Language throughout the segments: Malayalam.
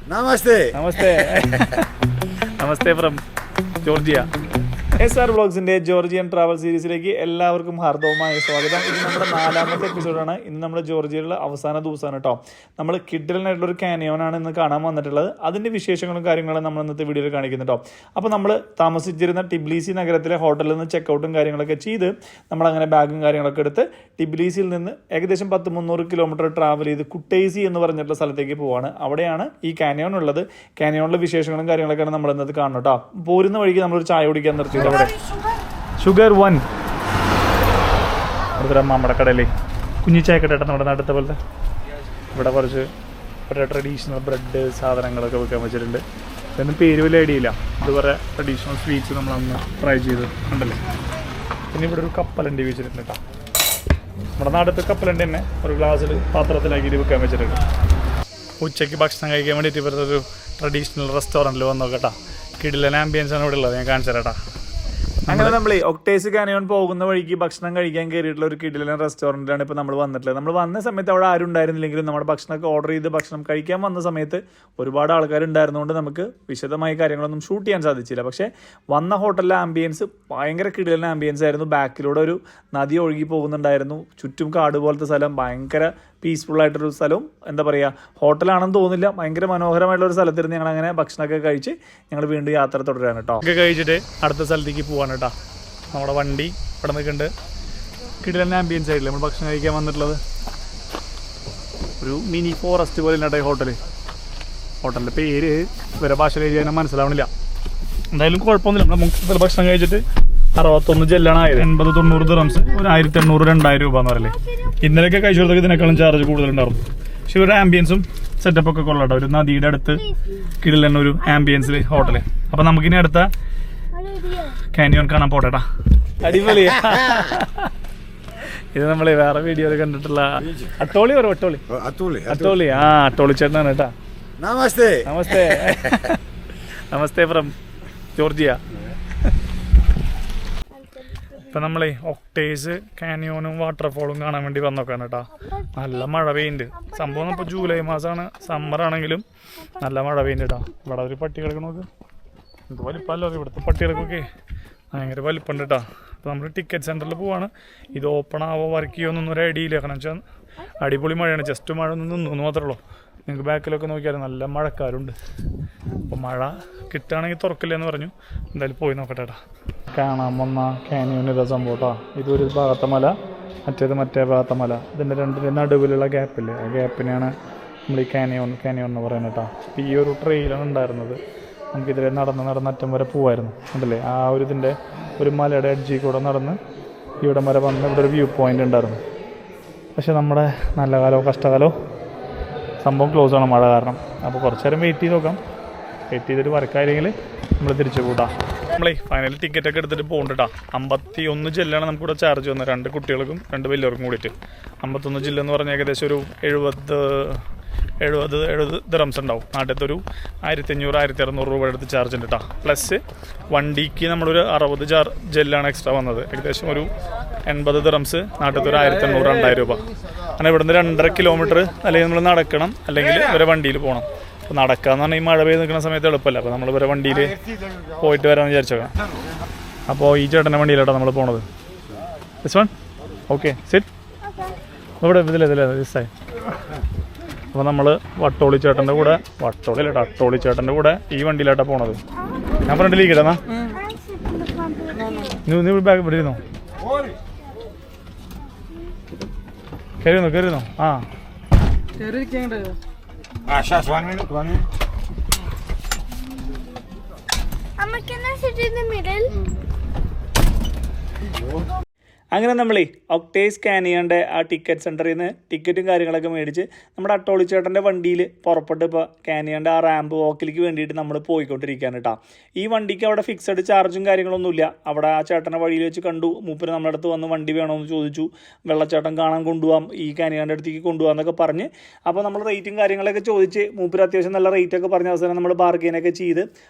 Namaste. Namaste. Namaste from Georgia. SR വ്ളോഗ്സിൻ്റെ ജോർജിയൻ ട്രാവൽ സീരീസിലേക്ക് എല്ലാവർക്കും ഹാർദവമായ സ്വാഗതം. ഇത് നമ്മുടെ 4ാമത്തെ എപ്പിസോഡാണ്. ഇന്ന് നമ്മൾ ജോർജിയയിലുള്ള അവസാന ദിവസമാണ് കേട്ടോ. നമ്മൾ കിഡിലനായിട്ടുള്ളൊരു കാനിയോനാണ് ഇന്ന് കാണാൻ വന്നിട്ടുള്ളത്. അതിൻ്റെ വിശേഷങ്ങളും കാര്യങ്ങളും നമ്മൾ ഇന്നത്തെ വീഡിയോയിൽ കാണിക്കുന്നു കേട്ടോ. അപ്പോൾ നമ്മൾ താമസിച്ചിരുന്ന ടിബ്ലീസി നഗരത്തിലെ ഹോട്ടലിൽ നിന്ന് ചെക്കൗട്ടും കാര്യങ്ങളൊക്കെ ചെയ്ത് നമ്മളങ്ങനെ ബാഗും കാര്യങ്ങളൊക്കെ എടുത്ത് ടിബ്ലീസിയിൽ നിന്ന് ഏകദേശം 300 കിലോമീറ്റർ ട്രാവൽ ചെയ്ത് കുട്ടേസി എന്ന് പറഞ്ഞിട്ടുള്ള സ്ഥലത്തേക്ക് പോവാണ്. അവിടെയാണ് ഈ കാനിയോൺ ഉള്ളത്. കാനിയോണിലെ വിശേഷങ്ങളും കാര്യങ്ങളൊക്കെയാണ് നമ്മൾ ഇന്നത് കാണണം കേട്ടോ. പോരുന്ന വഴിക്ക് നമ്മളൊരു ചായ കുടിക്കാൻ നിർത്തി. ഷുഗർ 1 ഇവിടെ നമ്മുടെ കടയിലേ കുഞ്ഞിച്ചായക്കട്ടെ നമ്മുടെ നാട്ടിലത്തെ പോലത്തെ. ഇവിടെ കുറച്ച് ട്രഡീഷണൽ ബ്രെഡ് സാധനങ്ങളൊക്കെ വെക്കാൻ വെച്ചിട്ടുണ്ട്. ഇതൊന്നും പേര് വലിയ ഐഡിയ ഇല്ല. ഇത് കുറേ ട്രഡീഷണൽ സ്വീറ്റ്സ് നമ്മളന്ന് ട്രൈ ചെയ്ത് കണ്ടല്ലേ. പിന്നെ ഇവിടെ ഒരു കപ്പലണ്ടി വെച്ചിട്ടുണ്ട് കേട്ടോ. നമ്മുടെ നാട്ടിലത്തെ കപ്പലണ്ടി തന്നെ ഒരു ഗ്ലാസ്സിൽ പാത്രത്തിലാക്കിയിട്ട് വെക്കാൻ വെച്ചിട്ടുണ്ട്. ഉച്ചയ്ക്ക് ഭക്ഷണം കഴിക്കാൻ വേണ്ടിയിട്ട് ഇവരുടെ ഒരു ട്രഡീഷണൽ റെസ്റ്റോറൻറ്റിൽ വന്നു നോക്കട്ടാ. കിടിലൻ ആംബിയൻസ് ആണ് ഇവിടെ ഉള്ളത്. ഞാൻ കാണിച്ചു തരാട്ടാ. അങ്ങനെ നമ്മൾ ഒക്ടേസ് കാനിയോൺ പോകുന്ന വഴിക്ക് ഭക്ഷണം കഴിക്കാൻ കയറിയിട്ടുള്ള ഒരു കിടിലൻ റെസ്റ്റോറൻറ്റിലാണ് ഇപ്പോൾ നമ്മൾ വന്നിട്ടുള്ളത്. നമ്മൾ വന്ന സമയത്ത് അവിടെ ആരും ഉണ്ടായിരുന്നില്ലെങ്കിലും നമ്മുടെ ഭക്ഷണമൊക്കെ ഓർഡർ ചെയ്ത് ഭക്ഷണം കഴിക്കാൻ വന്ന സമയത്ത് ഒരുപാട് ആൾക്കാരുണ്ടായിരുന്നുകൊണ്ട് നമുക്ക് വിശദമായ കാര്യങ്ങളൊന്നും ഷൂട്ട് ചെയ്യാൻ സാധിച്ചില്ല. പക്ഷേ വന്ന ഹോട്ടലിലെ ആംബിയൻസ് ഭയങ്കര കിടിലൻ ആംബിയൻസ് ആയിരുന്നു. ബാക്കിലൂടെ ഒരു നദി ഒഴുകി പോകുന്നുണ്ടായിരുന്നു. ചുറ്റും കാട് പോലത്തെ സ്ഥലം, ഭയങ്കര പീസ്ഫുൾ ആയിട്ടൊരു സ്ഥലവും, എന്താ പറയുക, ഹോട്ടലാണെന്ന് തോന്നില്ല, ഭയങ്കര മനോഹരമായിട്ടുള്ള ഒരു സ്ഥലത്തിരുന്ന് ഞങ്ങൾ അങ്ങനെ ഭക്ഷണമൊക്കെ കഴിച്ച് ഞങ്ങൾ വീണ്ടും യാത്ര തുടരാണ് കേട്ടോ. ഒക്കെ കഴിച്ചിട്ട് അടുത്ത സ്ഥലത്തേക്ക് പോവാണ് കേട്ടോ. നമ്മുടെ വണ്ടി ഇവിടെ നിൽക്കുന്നുണ്ട്. കിടിലൻ ആംബിയൻസ് ആയിട്ടില്ല നമ്മൾ ഭക്ഷണം കഴിക്കാൻ വന്നിട്ടുള്ളത്. ഒരു മിനി ഫോറസ്റ്റ് പോലെ ഉണ്ട് ഈ ഹോട്ടലിൻ്റെ പേര് വേറെ ഭാഷയിൽ എഴുതിയാൽ മനസ്സിലാവണില്ല. എന്തായാലും കുഴപ്പമൊന്നുമില്ല. നമ്മുടെ മുഖത്തിൽ ഭക്ഷണം കഴിച്ചിട്ട് 61 ജെല്ലാണ് ആയത്. 80-90 ദിറംസ്, ഒരു 1800-2000 രൂപ എന്ന് പറയല്ലേ. ഇന്നലെയൊക്കെ കഴിച്ചോടത്തൊക്കെ ഇതിനേക്കാളും ചാർജ് കൂടുതലുണ്ടായിരുന്നു. പക്ഷെ ഇവരുടെ ആംബിയൻസും സെറ്റപ്പൊക്കെ കൊള്ളാട്ടോ. ഒരു നദിയുടെ അടുത്ത് കിടിലൻ ഒരു ആംബിയൻസിൽ ഹോട്ടല്. അപ്പം നമുക്കിനി അടുത്ത കാനിയോൺ കാണാൻ പോട്ടേട്ടാ. അടിപൊളി. ഇത് നമ്മള് വേറെ വീഡിയോയിൽ കണ്ടിട്ടുള്ള അട്ടോളി അട്ടോളി അട്ടോളി ചേട്ടനാണ് കേട്ടാ. Namaste. Namaste. Namaste from Georgia. ഇപ്പം നമ്മളെ ഒക്ടേസ് കാനിയോണും വാട്ടർഫോളും കാണാൻ വേണ്ടി വന്നോക്കാണ് കേട്ടോ. നല്ല മഴ പെയ്യുന്നുണ്ട്. സംഭവം ഇപ്പോൾ ജൂലൈ മാസമാണ്, സമ്മർ ആണെങ്കിലും നല്ല മഴ പെയ്യുന്നുണ്ട് കേട്ടോ. ഇവിടെ ഒരു പട്ടികളൊക്കെ നോക്ക്, ഇത് വലിപ്പമല്ലോ. ഇവിടുത്തെ പട്ടികൾക്കൊക്കെ ഭയങ്കര വലിപ്പമുണ്ട് കേട്ടോ. അപ്പോൾ നമ്മൾ ടിക്കറ്റ് സെൻറ്ററിൽ പോവാണ്. ഇത് ഓപ്പൺ ആവോ വർക്ക് ചെയ്യുമെന്നൊന്നും ഒരു ഐഡിയ ഇല്ല. കാരണം വെച്ചാൽ അടിപൊളി മഴയാണ്. ജസ്റ്റ് മഴ ഒന്ന് നിന്നു മാത്രമേ ഉള്ളൂ. നിങ്ങൾക്ക് ബാക്കിലൊക്കെ നോക്കിയാൽ നല്ല മഴക്കാരുണ്ട്. അപ്പോൾ മഴ കിട്ടുകയാണെങ്കിൽ തുറക്കില്ലെന്ന് പറഞ്ഞു. എന്തായാലും പോയി നോക്കട്ടെ കേട്ടോ. കാണാൻ വന്ന കാനിയോൺ ഇതാ സംഭവം കേട്ടോ. ഇതൊരു ഭാഗത്തെ മല, മറ്റേ ഭാഗത്തെ മല. ഇതിൻ്റെ രണ്ടിൻ്റെ നടുവിലുള്ള ഗ്യാപ്പില്ലേ, ആ ഗ്യാപ്പിനെയാണ് നമ്മൾ ഈ കാനിയോൺ എന്ന് പറയുന്നത് കേട്ടോ. അപ്പോൾ ഈ ഒരു ട്രെയിലാണ് ഉണ്ടായിരുന്നത്. നമുക്കിതിലെ നടന്ന് അറ്റം വരെ പോവായിരുന്നു. ഉണ്ടല്ലേ, ആ ഒരു ഇതിൻ്റെ ഒരു മലയുടെ എഡ്ജിൽ കൂടെ നടന്ന് ഇവിടെ വരെ വന്ന് ഇവിടെ ഒരു വ്യൂ പോയിൻ്റ് ഉണ്ടായിരുന്നു. പക്ഷെ നമ്മുടെ നല്ല കാലമോ കഷ്ടകാലമോ സംഭവം ക്ലോസ് ആണ് മഴ കാരണം. അപ്പോൾ കുറച്ച് നേരം വെയിറ്റ് ചെയ്ത് നോക്കാം. വെയിറ്റ് ചെയ്തിട്ട് വർക്കായില്ലെങ്കിൽ നമ്മൾ തിരിച്ചു കൂട്ടാം. നമ്മളെ ഫൈനൽ ടിക്കറ്റൊക്കെ എടുത്തിട്ട് പോകണ്ടട്ടാ. 51 ജില്ലാണ് നമുക്കിവിടെ ചാർജ് വന്നത്, 2 കുട്ടികൾക്കും 2 വലിയവർക്കും കൂടിയിട്ട്. 51 ജില്ല എന്ന് പറഞ്ഞാൽ ഏകദേശം ഒരു 70 ദിറംസ് ഉണ്ടാവും. നാട്ടിലത്തെ ഒരു 1500-1600 രൂപ എടുത്ത് ചാർജ് ഉണ്ട് കേട്ടോ. പ്ലസ് വണ്ടിക്ക് നമ്മളൊരു 60 ജെല്ലാണ് എക്സ്ട്രാ വന്നത്. ഏകദേശം ഒരു 80 ദിറംസ്, നാട്ടിലത്തെ ഒരു 1800-2000 രൂപ. അങ്ങനെ ഇവിടുന്ന് 2.5 കിലോമീറ്റർ അല്ലെങ്കിൽ നമ്മൾ നടക്കണം, അല്ലെങ്കിൽ ഇവരെ വണ്ടിയിൽ പോകണം. അപ്പോൾ നടക്കാന്ന് പറഞ്ഞാൽ ഈ മഴ പെയ്ത് നിൽക്കുന്ന സമയത്ത് എളുപ്പമല്ല. അപ്പോൾ നമ്മൾ ഇവരെ വണ്ടിയിൽ പോയിട്ട് വരാമെന്ന് വിചാരിച്ചോക്കാം. അപ്പോൾ ഈ ചേട്ടൻ്റെ വണ്ടിയിലാട്ടോ നമ്മൾ പോണത്. ദിസ് വൺ ഓക്കെ സെറ്റ് ഇവിടെ ഇതിലെ ദിസായി. അപ്പോൾ നമ്മൾ അട്ടോളി ചേട്ടൻ്റെ കൂടെ ഈ വണ്ടിയിലായിട്ടാണ് പോണത്. ഞാൻ ഫ്രണ്ടിലേക്ക് ഇടാ. നീ ബാഗ് ഇവിടെ ഇരുന്നോ, കയറിയിരുന്നോ. ആ അങ്ങനെ നമ്മളേ ഒക്ടേസ് കാനിയോൻ്റെ ആ ടിക്കറ്റ് സെൻറ്ററിൽ നിന്ന് ടിക്കറ്റും കാര്യങ്ങളൊക്കെ മേടിച്ച് നമ്മുടെ അട്ടോളിച്ചേട്ടൻ്റെ വണ്ടിയിൽ പുറപ്പെട്ട് ഇപ്പോൾ കാനിയോൻ്റെ ആ റാമ്പ് വാക്കിലേക്ക് വേണ്ടിയിട്ട് നമ്മൾ പോയിക്കൊണ്ടിരിക്കുകയാണ് കേട്ടോ. ഈ വണ്ടിക്ക് അവിടെ ഫിക്സഡ് ചാർജും കാര്യങ്ങളൊന്നുമില്ല. അവിടെ ആ ചേട്ടനെ വഴിയിൽ വെച്ച് കണ്ടു. മൂപ്പര് നമ്മുടെ അടുത്ത് വന്ന് വണ്ടി വേണമെന്ന് ചോദിച്ചു. വെള്ളച്ചാട്ടം കാണാൻ കൊണ്ടുപോകാം, ഈ കാനിയോൻ്റെ അടുത്തേക്ക് കൊണ്ടുപോകാമെന്നൊക്കെ പറഞ്ഞ് അപ്പോൾ നമ്മൾ റേറ്റും കാര്യങ്ങളൊക്കെ ചോദിച്ച് മൂപ്പര് അത്യാവശ്യം നല്ല റേറ്റൊക്കെ പറഞ്ഞ അവസാനം നമ്മൾ ബാർഗെയിനൊക്കെ ചെയ്ത്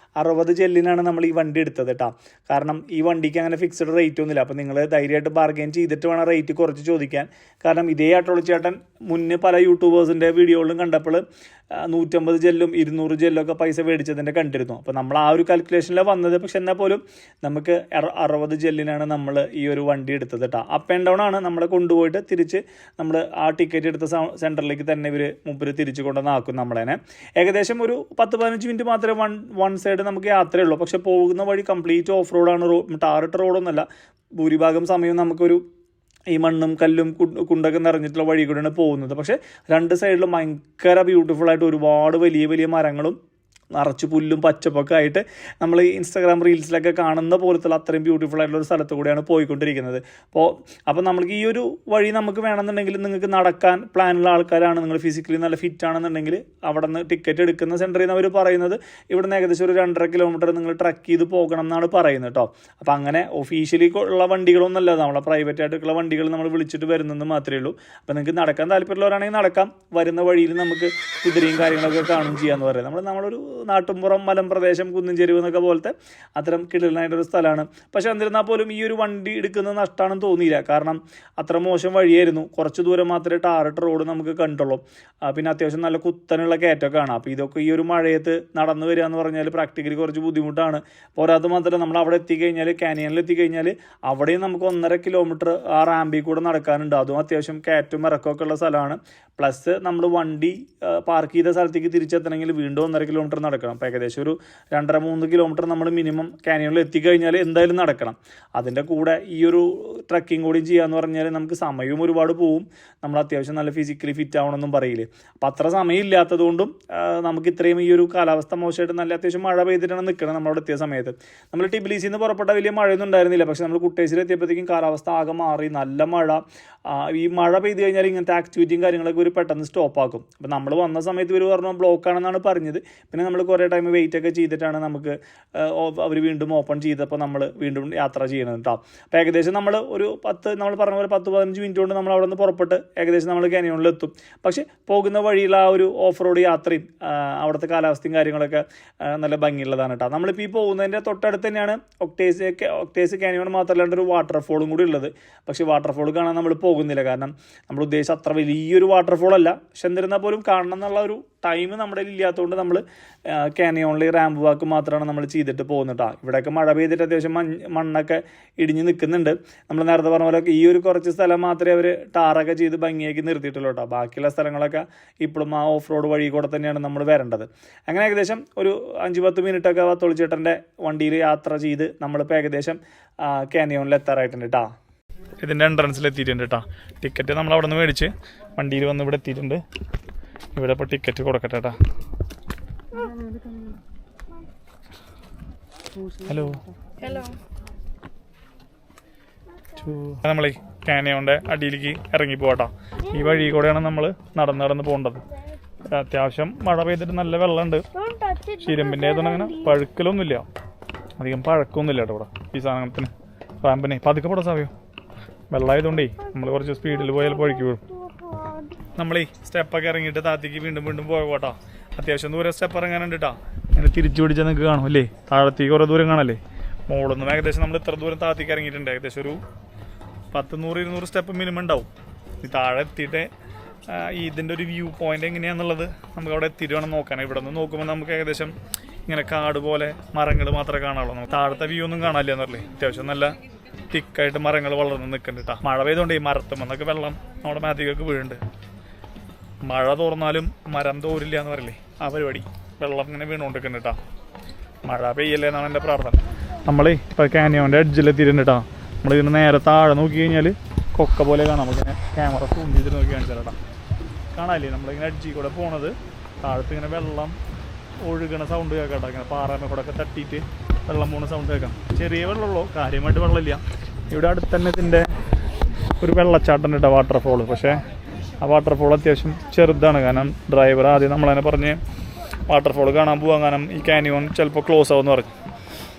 60 ജെല്ലിനാണ് നമ്മൾ ഈ വണ്ടി എടുത്തത് കേട്ടോ. കാരണം ഈ വണ്ടിക്ക് അങ്ങനെ ഫിക്സഡ് റേറ്റ് ഒന്നുമില്ല. അപ്പോൾ നിങ്ങൾ ധൈര്യമായിട്ട് ബാർഗെയിൻ ചെയ്തിട്ട് വേണം റേറ്റ് കുറച്ച് ചോദിക്കാൻ. കാരണം ഇതേ അട്ടോളി ചേട്ടൻ മുന്നേ പല യൂട്യൂബേഴ്സിൻ്റെ വീഡിയോകളിലും കണ്ടപ്പോൾ 150 ജെല്ലും 200 ജെല്ലൊക്കെ പൈസ മേടിച്ചതിൻ്റെ കണ്ടിരുന്നു. അപ്പോൾ നമ്മൾ ആ ഒരു കാൽക്കുലേഷനിലാണ് വന്നത്. പക്ഷെ എന്നാൽ പോലും നമുക്ക് 60 ജെല്ലിനാണ് നമ്മൾ ഈ ഒരു വണ്ടി എടുത്തത് കേട്ടോ. അപ്പ് ആൻഡ് ഡൗൺ ആണ്. നമ്മളെ കൊണ്ടുപോയിട്ട് തിരിച്ച് നമ്മൾ ആ ടിക്കറ്റ് എടുത്ത സെൻറ്ററിലേക്ക് തന്നെ മുമ്പ് തിരിച്ച് കൊണ്ടുവന്നാക്കും നമ്മളതിനെ. ഏകദേശം ഒരു 10-15 മിനിറ്റ് മാത്രമേ വൺ സൈഡ് നമുക്ക് യാത്രയുള്ളൂ. പക്ഷെ പോകുന്ന വഴി കംപ്ലീറ്റ് ഓഫ് റോഡാണ്. ടാറിട്ട റോഡൊന്നുമല്ല. ഭൂരിഭാഗം സമയം നമുക്കൊരു ഈ മണ്ണും കല്ലും കുണ്ടൊക്കെ നിറഞ്ഞിട്ടുള്ള വഴി കൂടെയാണ് പോകുന്നത്. പക്ഷേ രണ്ട് സൈഡിലും ഭയങ്കര ബ്യൂട്ടിഫുള്ളായിട്ട് ഒരുപാട് വലിയ വലിയ മരങ്ങളും നിറച്ച് പുല്ലും പച്ചപ്പൊക്കെ ആയിട്ട് നമ്മൾ ഇൻസ്റ്റാഗ്രാം റീൽസിലൊക്കെ കാണുന്ന പോലത്തുള്ള അത്രയും ബ്യൂട്ടിഫുൾ ആയിട്ടുള്ള ഒരു സ്ഥലത്ത് കൂടെയാണ് പോയിക്കൊണ്ടിരിക്കുന്നത്. അപ്പോൾ നമ്മൾക്ക് ഈ ഒരു വഴി നമുക്ക് വേണമെന്നുണ്ടെങ്കിൽ നിങ്ങൾക്ക് നടക്കാൻ പ്ലാനുള്ള ആൾക്കാരാണ്, നിങ്ങൾ ഫിസിക്കലി നല്ല ഫിറ്റ് ആണെന്നുണ്ടെങ്കിൽ അവിടെ നിന്ന് ടിക്കറ്റ് എടുക്കുന്ന സെൻറ്ററിൽ നിന്ന് അവർ പറയുന്നത് ഇവിടെ നിന്ന് ഏകദേശം ഒരു 2.5 കിലോമീറ്റർ നിങ്ങൾ ട്രക്ക് ചെയ്ത് പോകണം എന്നാണ് പറയുന്നത് കേട്ടോ. അപ്പോൾ അങ്ങനെ ഒഫീഷ്യലി ഉള്ള വണ്ടികളൊന്നുമല്ല, നമ്മളെ പ്രൈവറ്റ് ആയിട്ടുള്ള വണ്ടികൾ നമ്മൾ വിളിച്ചിട്ട് വരുന്നത് മാത്രമേ ഉള്ളൂ. അപ്പോൾ നിങ്ങൾക്ക് നടക്കാൻ താല്പര്യമുള്ളവരാണെങ്കിൽ നടക്കാം. വരുന്ന വഴിയിൽ നമുക്ക് കുതിരയും കാര്യങ്ങളൊക്കെ കാണുകയും ചെയ്യാമെന്ന് പറയാം. നമ്മളൊരു നാട്ടുംപുറം മലമ്പ്രദേശം കുന്നും ചെരുവ് എന്നൊക്കെ പോലത്തെ അത്തരം കിടലായിട്ടൊരു സ്ഥലമാണ്. പക്ഷെ എന്നിരുന്നാൽ പോലും ഈ ഒരു വണ്ടി എടുക്കുന്നത് നഷ്ടമാണെന്ന് തോന്നിയില്ല. കാരണം അത്ര മോശം വഴിയായിരുന്നു. കുറച്ച് ദൂരം മാത്രമേ ടാറിട്ട റോഡ് നമുക്ക് കണ്ടുള്ളൂ. പിന്നെ അത്യാവശ്യം നല്ല കുത്തനുള്ള കയറ്റമൊക്കെ ആണ്. അപ്പോൾ ഇതൊക്കെ ഈ ഒരു മഴയത്ത് നടന്നു വരിക എന്ന് പറഞ്ഞാൽ പ്രാക്ടിക്കലി കുറച്ച് ബുദ്ധിമുട്ടാണ്. പോരാതെ മാത്രമേ നമ്മൾ അവിടെ എത്തിക്കഴിഞ്ഞാൽ കാനിയനിൽ എത്തിക്കഴിഞ്ഞാൽ അവിടെയും നമുക്ക് 1.5 കിലോമീറ്റർ ആ റാമ്പിൽ കൂടെ നടക്കാനുണ്ട്. അതും അത്യാവശ്യം കയറ്റും ഇറക്കമൊക്കെ ഉള്ള സ്ഥലമാണ്. പ്ലസ് നമ്മൾ വണ്ടി പാർക്ക് ചെയ്ത സ്ഥലത്തേക്ക് തിരിച്ചെത്തണമെങ്കിൽ വീണ്ടും 1.5 കിലോമീറ്റർ നടക്കണം. അപ്പോൾ ഏകദേശം ഒരു 2.5-3 കിലോമീറ്റർ നമ്മൾ മിനിമം കാനിയനിൽ എത്തിക്കഴിഞ്ഞാൽ എന്തായാലും നടക്കണം. അതിൻ്റെ കൂടെ ഈ ഒരു ട്രക്കിംഗ് കൂടി ചെയ്യാന്ന് പറഞ്ഞാൽ നമുക്ക് സമയവും ഒരുപാട് പോവും. നമ്മൾ അത്യാവശ്യം നല്ല ഫിസിക്കലി ഫിറ്റ് ആവണമെന്നും പറയില്ലേ. അപ്പോൾ അത്ര സമയം ഇല്ലാത്തതുകൊണ്ടും നമുക്ക് ഇത്രയും ഈ ഒരു കാലാവസ്ഥ മോശമായിട്ട് നല്ല അത്യാവശ്യം മഴ പെയ്തിട്ടാണ് നിൽക്കണം. നമ്മളവിടെ എത്തിയ സമയത്ത് നമ്മൾ ടിബിലിസിൽ നിന്ന് പുറപ്പെട്ട വലിയ മഴയൊന്നും ഉണ്ടായിരുന്നില്ല. പക്ഷേ നമ്മൾ കുട്ടേശ്ശേരി എത്തിയപ്പോഴത്തേക്കും കാലാവസ്ഥ ആകെ മാറി, നല്ല മഴ. ഈ മഴ പെയ്ത് കഴിഞ്ഞാൽ ഇങ്ങനത്തെ ആക്ടിവിറ്റിയും കാര്യങ്ങളൊക്കെ ഒരു പെട്ടെന്ന് സ്റ്റോപ്പാക്കും. അപ്പോൾ നമ്മൾ വന്ന സമയത്ത് ഇവർ പറഞ്ഞു ബ്ലോക്കാണെന്നാണ് പറഞ്ഞത്. പിന്നെ നമ്മൾ കുറേ ടൈം വെയിറ്റ് ഒക്കെ ചെയ്തിട്ടാണ് നമുക്ക് അവർ വീണ്ടും ഓപ്പൺ ചെയ്തപ്പോൾ നമ്മൾ വീണ്ടും യാത്ര ചെയ്യണം കേട്ടോ. അപ്പോൾ ഏകദേശം നമ്മൾ നമ്മൾ പറഞ്ഞ പോലെ 10-15 മിനിറ്റ് കൊണ്ട് നമ്മൾ അവിടെ നിന്ന് പുറപ്പെട്ട് ഏകദേശം നമ്മൾ കാനിയോണിലെത്തും. പക്ഷേ പോകുന്ന വഴിയുള്ള ആ ഒരു ഓഫ് റോഡ് യാത്രയും അവിടുത്തെ കാലാവസ്ഥയും കാര്യങ്ങളൊക്കെ നല്ല ഭംഗിയുള്ളതാണ് കേട്ടോ. നമ്മളിപ്പോൾ ഈ പോകുന്നതിൻ്റെ തൊട്ടടുത്ത് തന്നെയാണ് ഒക്ടേസ് കാനിയോൺ മാത്രമല്ലാണ്ട് ഒരു വാട്ടർഫോളും കൂടി ഉള്ളത്. പക്ഷേ വാട്ടർഫോൾ കാണാൻ നമ്മൾ പോകുന്നില്ല. കാരണം നമ്മൾ ഉദ്ദേശിച്ച അത്ര വലിയൊരു വാട്ടർഫോൾ അല്ല. പക്ഷെ എന്നിരുന്നാൽ പോലും കാണണം എന്നുള്ള ഒരു ടൈം നമ്മുടെ ഇല്ലാത്തതുകൊണ്ട് നമ്മൾ കാനിയോണിൽ റാമ്പ് വാക്ക് മാത്രമാണ് നമ്മൾ ചെയ്തിട്ട് പോകുന്നത് കേട്ടോ. ഇവിടെയൊക്കെ മഴ പെയ്തിട്ട് അത്യാവശ്യം മണ്ണൊക്കെ ഇടിഞ്ഞ് നിൽക്കുന്നുണ്ട്. നമ്മൾ നേരത്തെ പറഞ്ഞ പോലെ ഈ ഒരു കുറച്ച് സ്ഥലം മാത്രമേ അവർ ടാറൊക്കെ ചെയ്ത് ഭംഗിയാക്കി നിർത്തിയിട്ടുള്ളൂ കേട്ടോ. ബാക്കിയുള്ള സ്ഥലങ്ങളൊക്കെ ഇപ്പോഴും ആ ഓഫ് റോഡ് വഴി കൂടെ തന്നെയാണ് നമ്മൾ വരേണ്ടത്. അങ്ങനെ ഏകദേശം ഒരു 5-10 മിനിറ്റൊക്കെ തൊളിച്ചേട്ടൻ്റെ വണ്ടിയിൽ യാത്ര ചെയ്ത് നമ്മളിപ്പോൾ ഏകദേശം കാനിയോണിൽ എത്താറായിട്ടുണ്ട് കേട്ടോ. ഇതിൻ്റെ എൻട്രൻസിൽ എത്തിയിട്ടുണ്ട് കേട്ടോ. ടിക്കറ്റ് നമ്മൾ അവിടെ നിന്ന് മേടിച്ച് വണ്ടിയിൽ വന്ന് ഇവിടെ എത്തിയിട്ടുണ്ട്. ഇവിടെ ഇപ്പോൾ ടിക്കറ്റ് കൊടുക്കട്ടെ കേട്ടോ. ഹലോ നമ്മളെ കാനിയോണിൻ്റെ അടിയിലേക്ക് ഇറങ്ങി പോകട്ടോ. ഈ വഴി കൂടെയാണ് നമ്മൾ നടന്ന് പോകേണ്ടത്. അത്യാവശ്യം മഴ പെയ്തിട്ട് നല്ല വെള്ളമുണ്ട്. ശിരമ്പിൻ്റെ ആയതുകൊണ്ട് അങ്ങനെ പഴുക്കലൊന്നുമില്ല, അധികം പഴക്കമൊന്നുമില്ല കേട്ടോ ഇവിടെ ഈ സാധനത്തിന്. റാമ്പിനെ പതുക്കെ പോടാ സാവയോ, വെള്ളമായതുകൊണ്ടേ നമ്മൾ കുറച്ച് സ്പീഡിൽ പോയാൽ പഴുക്കി വീഴും. നമ്മളീ സ്റ്റെപ്പൊക്കെ ഇറങ്ങിയിട്ട് താത്തേക്ക് വീണ്ടും പോകട്ടോ. അത്യാവശ്യം ദൂരം സ്റ്റെപ്പ് ഇറങ്ങാനുണ്ട് കേട്ടോ. അങ്ങനെ തിരിച്ചു പിടിച്ചാൽ നിങ്ങൾക്ക് കാണും അല്ലേ, താഴത്തേക്ക് കുറേ ദൂരം കാണല്ലേ. മുകളിൽ ഏകദേശം നമ്മൾ ഇത്ര ദൂരം താത്തേക്ക് ഇറങ്ങിയിട്ടുണ്ട്. ഏകദേശം ഒരു 100-200 സ്റ്റെപ്പ് മിനിമം ഉണ്ടാവും. ഈ താഴെ എത്തിയിട്ട് ഇതിൻ്റെ ഒരു വ്യൂ പോയിന്റ് എങ്ങനെയാണെന്നുള്ളത് നമുക്ക് അവിടെ എത്തിയിട്ട് വേണം നോക്കാൻ. ഇവിടെ നിന്ന് നോക്കുമ്പോൾ നമുക്ക് ഏകദേശം ഇങ്ങനെ കാട് പോലെ മരങ്ങൾ മാത്രമേ കാണാറുള്ളൂ. നമുക്ക് താഴത്തെ വ്യൂ ഒന്നും കാണാനില്ല എന്നല്ലേ. അത്യാവശ്യം നല്ല തിക്കായിട്ട് മരങ്ങൾ വളർന്ന് നിൽക്കുന്നുണ്ട് കേട്ടോ. മഴ പെയ്തുകൊണ്ട് ഈ മരത്തുമെന്നൊക്കെ വെള്ളം നമ്മുടെ മേത്തേക്കൊക്കെ വീഴുന്നുണ്ട്. മഴ തോർന്നാലും മരം തോരില്ല എന്ന് പറയില്ലേ, ആ പരിപാടി. വെള്ളം ഇങ്ങനെ വീണുകൊണ്ടിരിക്കുന്നുണ്ട് കേട്ടോ. മഴ പെയ്യല്ലേ എന്നാണ് എൻ്റെ പ്രാർത്ഥന. നമ്മളേ ഇപ്പോൾ കാനിയോൻ്റെ എഡ്ജിലെത്തിയിട്ടുണ്ട് കേട്ടോ. നമ്മളിതിന് നേരെ താഴെ നോക്കി കഴിഞ്ഞാൽ കൊക്ക പോലെ കാണാം. നമുക്കിങ്ങനെ ക്യാമറ സൂം ചെയ്തിട്ട് നോക്കി കാണിച്ചാൽ കേട്ടോ. കാണാല്ലേ നമ്മളിങ്ങനെ എഡ്ജിൽ കൂടെ പോണത്. താഴത്ത് ഇങ്ങനെ വെള്ളം ഒഴുകണ സൗണ്ട് കേൾക്കാം കേട്ടോ. ഇങ്ങനെ പാറമ കൂടെ ഒക്കെ തട്ടിയിട്ട് വെള്ളം പോണ സൗണ്ട് കേൾക്കാം. ചെറിയ വെള്ളമുള്ളൂ, കാര്യമായിട്ട് വെള്ളമില്ല. ഇവിടെ അടുത്ത് തന്നെ ഇതിൻ്റെ ഒരു വെള്ളച്ചാട്ടം കേട്ടോ, വാട്ടർഫോൾ. പക്ഷേ ആ വാട്ടർഫോൾ അത്യാവശ്യം ചെറുതാണ്. കാരണം ഡ്രൈവർ ആദ്യം നമ്മളതിനെ പറഞ്ഞ് വാട്ടർഫോൾ കാണാൻ പോകാൻ, കാരണം ഈ കാനിയോൺ ചിലപ്പോൾ ക്ലോസ് ആവുമെന്ന് പറഞ്ഞു.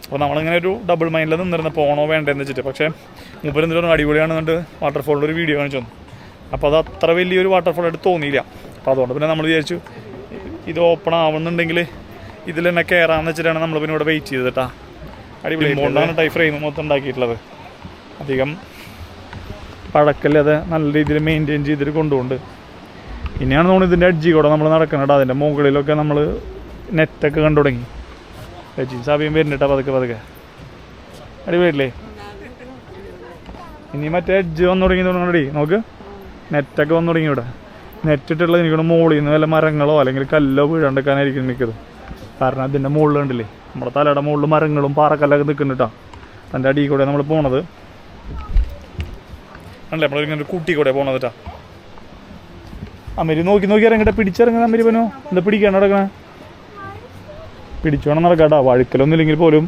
അപ്പോൾ നമ്മളിങ്ങനെ ഒരു ഡബിൾ മൈൻഡിൽ നിന്നിരുന്ന പോകണോ വേണ്ടതെന്ന് വെച്ചിട്ട്. പക്ഷേ മൂപ്പര് എന്തെങ്കിലും അടിപൊളിയാണ് കണ്ട് വാട്ടർഫോളിൻ്റെ ഒരു വീഡിയോ കാണിച്ചു തന്നു. അപ്പോൾ അത് അത്ര വലിയൊരു വാട്ടർഫോളായിട്ട് തോന്നിയില്ല. അപ്പോൾ അതുകൊണ്ട് പിന്നെ നമ്മൾ വിചാരിച്ചു ഇത് ഓപ്പൺ ആവുന്നുണ്ടെങ്കിൽ ഇതിൽ തന്നെ കയറാമെന്ന് വെച്ചിട്ടാണ് നമ്മൾ പിന്നെ ഇവിടെ വെയിറ്റ് ചെയ്തത് കേട്ടോ. അടിപൊളി കൊണ്ടാണ് ഫ്രെയിം മൊത്തം ഉണ്ടാക്കിയിട്ടുള്ളത്. അധികം പഴക്കല്ലാതെ നല്ല രീതിയിൽ മെയിൻറ്റെയിൻ ചെയ്തിട്ട് കൊണ്ടുപോകുന്നുണ്ട്. ഇനിയാണ് തോന്നുന്നു ഇതിൻ്റെ എഡ്ജി കൂടെ നമ്മൾ നടക്കണം. അതിൻ്റെ മുകളിലൊക്കെ നമ്മൾ നെറ്റൊക്കെ കണ്ടു തുടങ്ങി. സമയം വരുന്നുട്ടാ പതുക്കെ അടിപൊളിയില്ലേ. ഇനി മറ്റേ എഡ്ജ് വന്നു തുടങ്ങി തുടങ്ങി നോക്ക്, നെറ്റൊക്കെ വന്നു തുടങ്ങി. ഇവിടെ നെറ്റിട്ടുള്ളത് എനിക്കൊന്ന് മുകളിൽ നിന്ന് വല്ല മരങ്ങളോ അല്ലെങ്കിൽ കല്ലോ വീഴാണ്ടിരിക്കാനായിരിക്കും മിക്കത്. കാരണം അതിൻ്റെ മുകളിൽ കണ്ടില്ലേ, നമ്മുടെ തലയുടെ മുകളിൽ മരങ്ങളും പാറക്കല്ലൊക്കെ നിൽക്കുന്നുട്ടാ. അതിൻ്റെ അടിയിൽ കൂടെ നമ്മൾ പോണത് അല്ലേ, നമ്മളിങ്ങനെ ഒരു കൂട്ടി കൂടെ പോണത് കേട്ടാ. അമ്മരി നോക്കി ഇറങ്ങട്ടെ, പിടിച്ചിറങ്ങുന്ന അമ്മരി പനോ എന്താ പിടിക്കാൻ നടക്കണേ? പിടിച്ചു വേണം നടക്കാട്ടാ. വഴുക്കലൊന്നും ഇല്ലെങ്കിൽ പോലും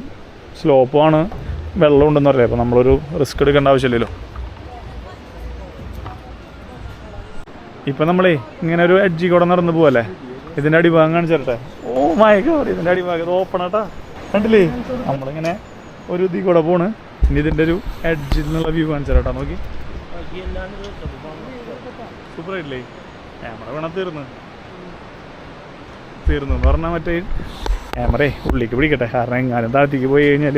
സ്ലോപ്പാണ്, വെള്ളം ഉണ്ടെന്ന് പറയാം. അപ്പോൾ നമ്മളൊരു റിസ്ക് എടുക്കേണ്ട ആവശ്യമില്ലല്ലോ. ഇപ്പം നമ്മളേ ഇങ്ങനെ ഒരു എഡ്ജി കൂടെ നടന്നു പോവല്ലേ, ഇതിൻ്റെ അടിഭാഗം കാണിച്ചിട്ടെ. ഓ മയക്കോടി, ഇതിൻ്റെ അടിഭാഗം ഇത് ഓപ്പൺ ആട്ടാ, കണ്ടില്ലേ? നമ്മളിങ്ങനെ ഒരു ഇതിൽ കൂടെ പോണ്. ഇനി ഇതിൻ്റെ ഒരു എഡ്ജിൽ നിന്നുള്ള വ്യൂ കാണിച്ചാട്ടാ. നോക്കി സൂപ്പറായിട്ടില്ലേ? ക്യാമറ വേണം തീർന്നു എന്ന് പറഞ്ഞാൽ മറ്റേ ക്യാമറേ ഉള്ളിലേക്ക് പിടിക്കട്ടെ. കാരണം എങ്ങാനും താഴത്തേക്ക് പോയി കഴിഞ്ഞാൽ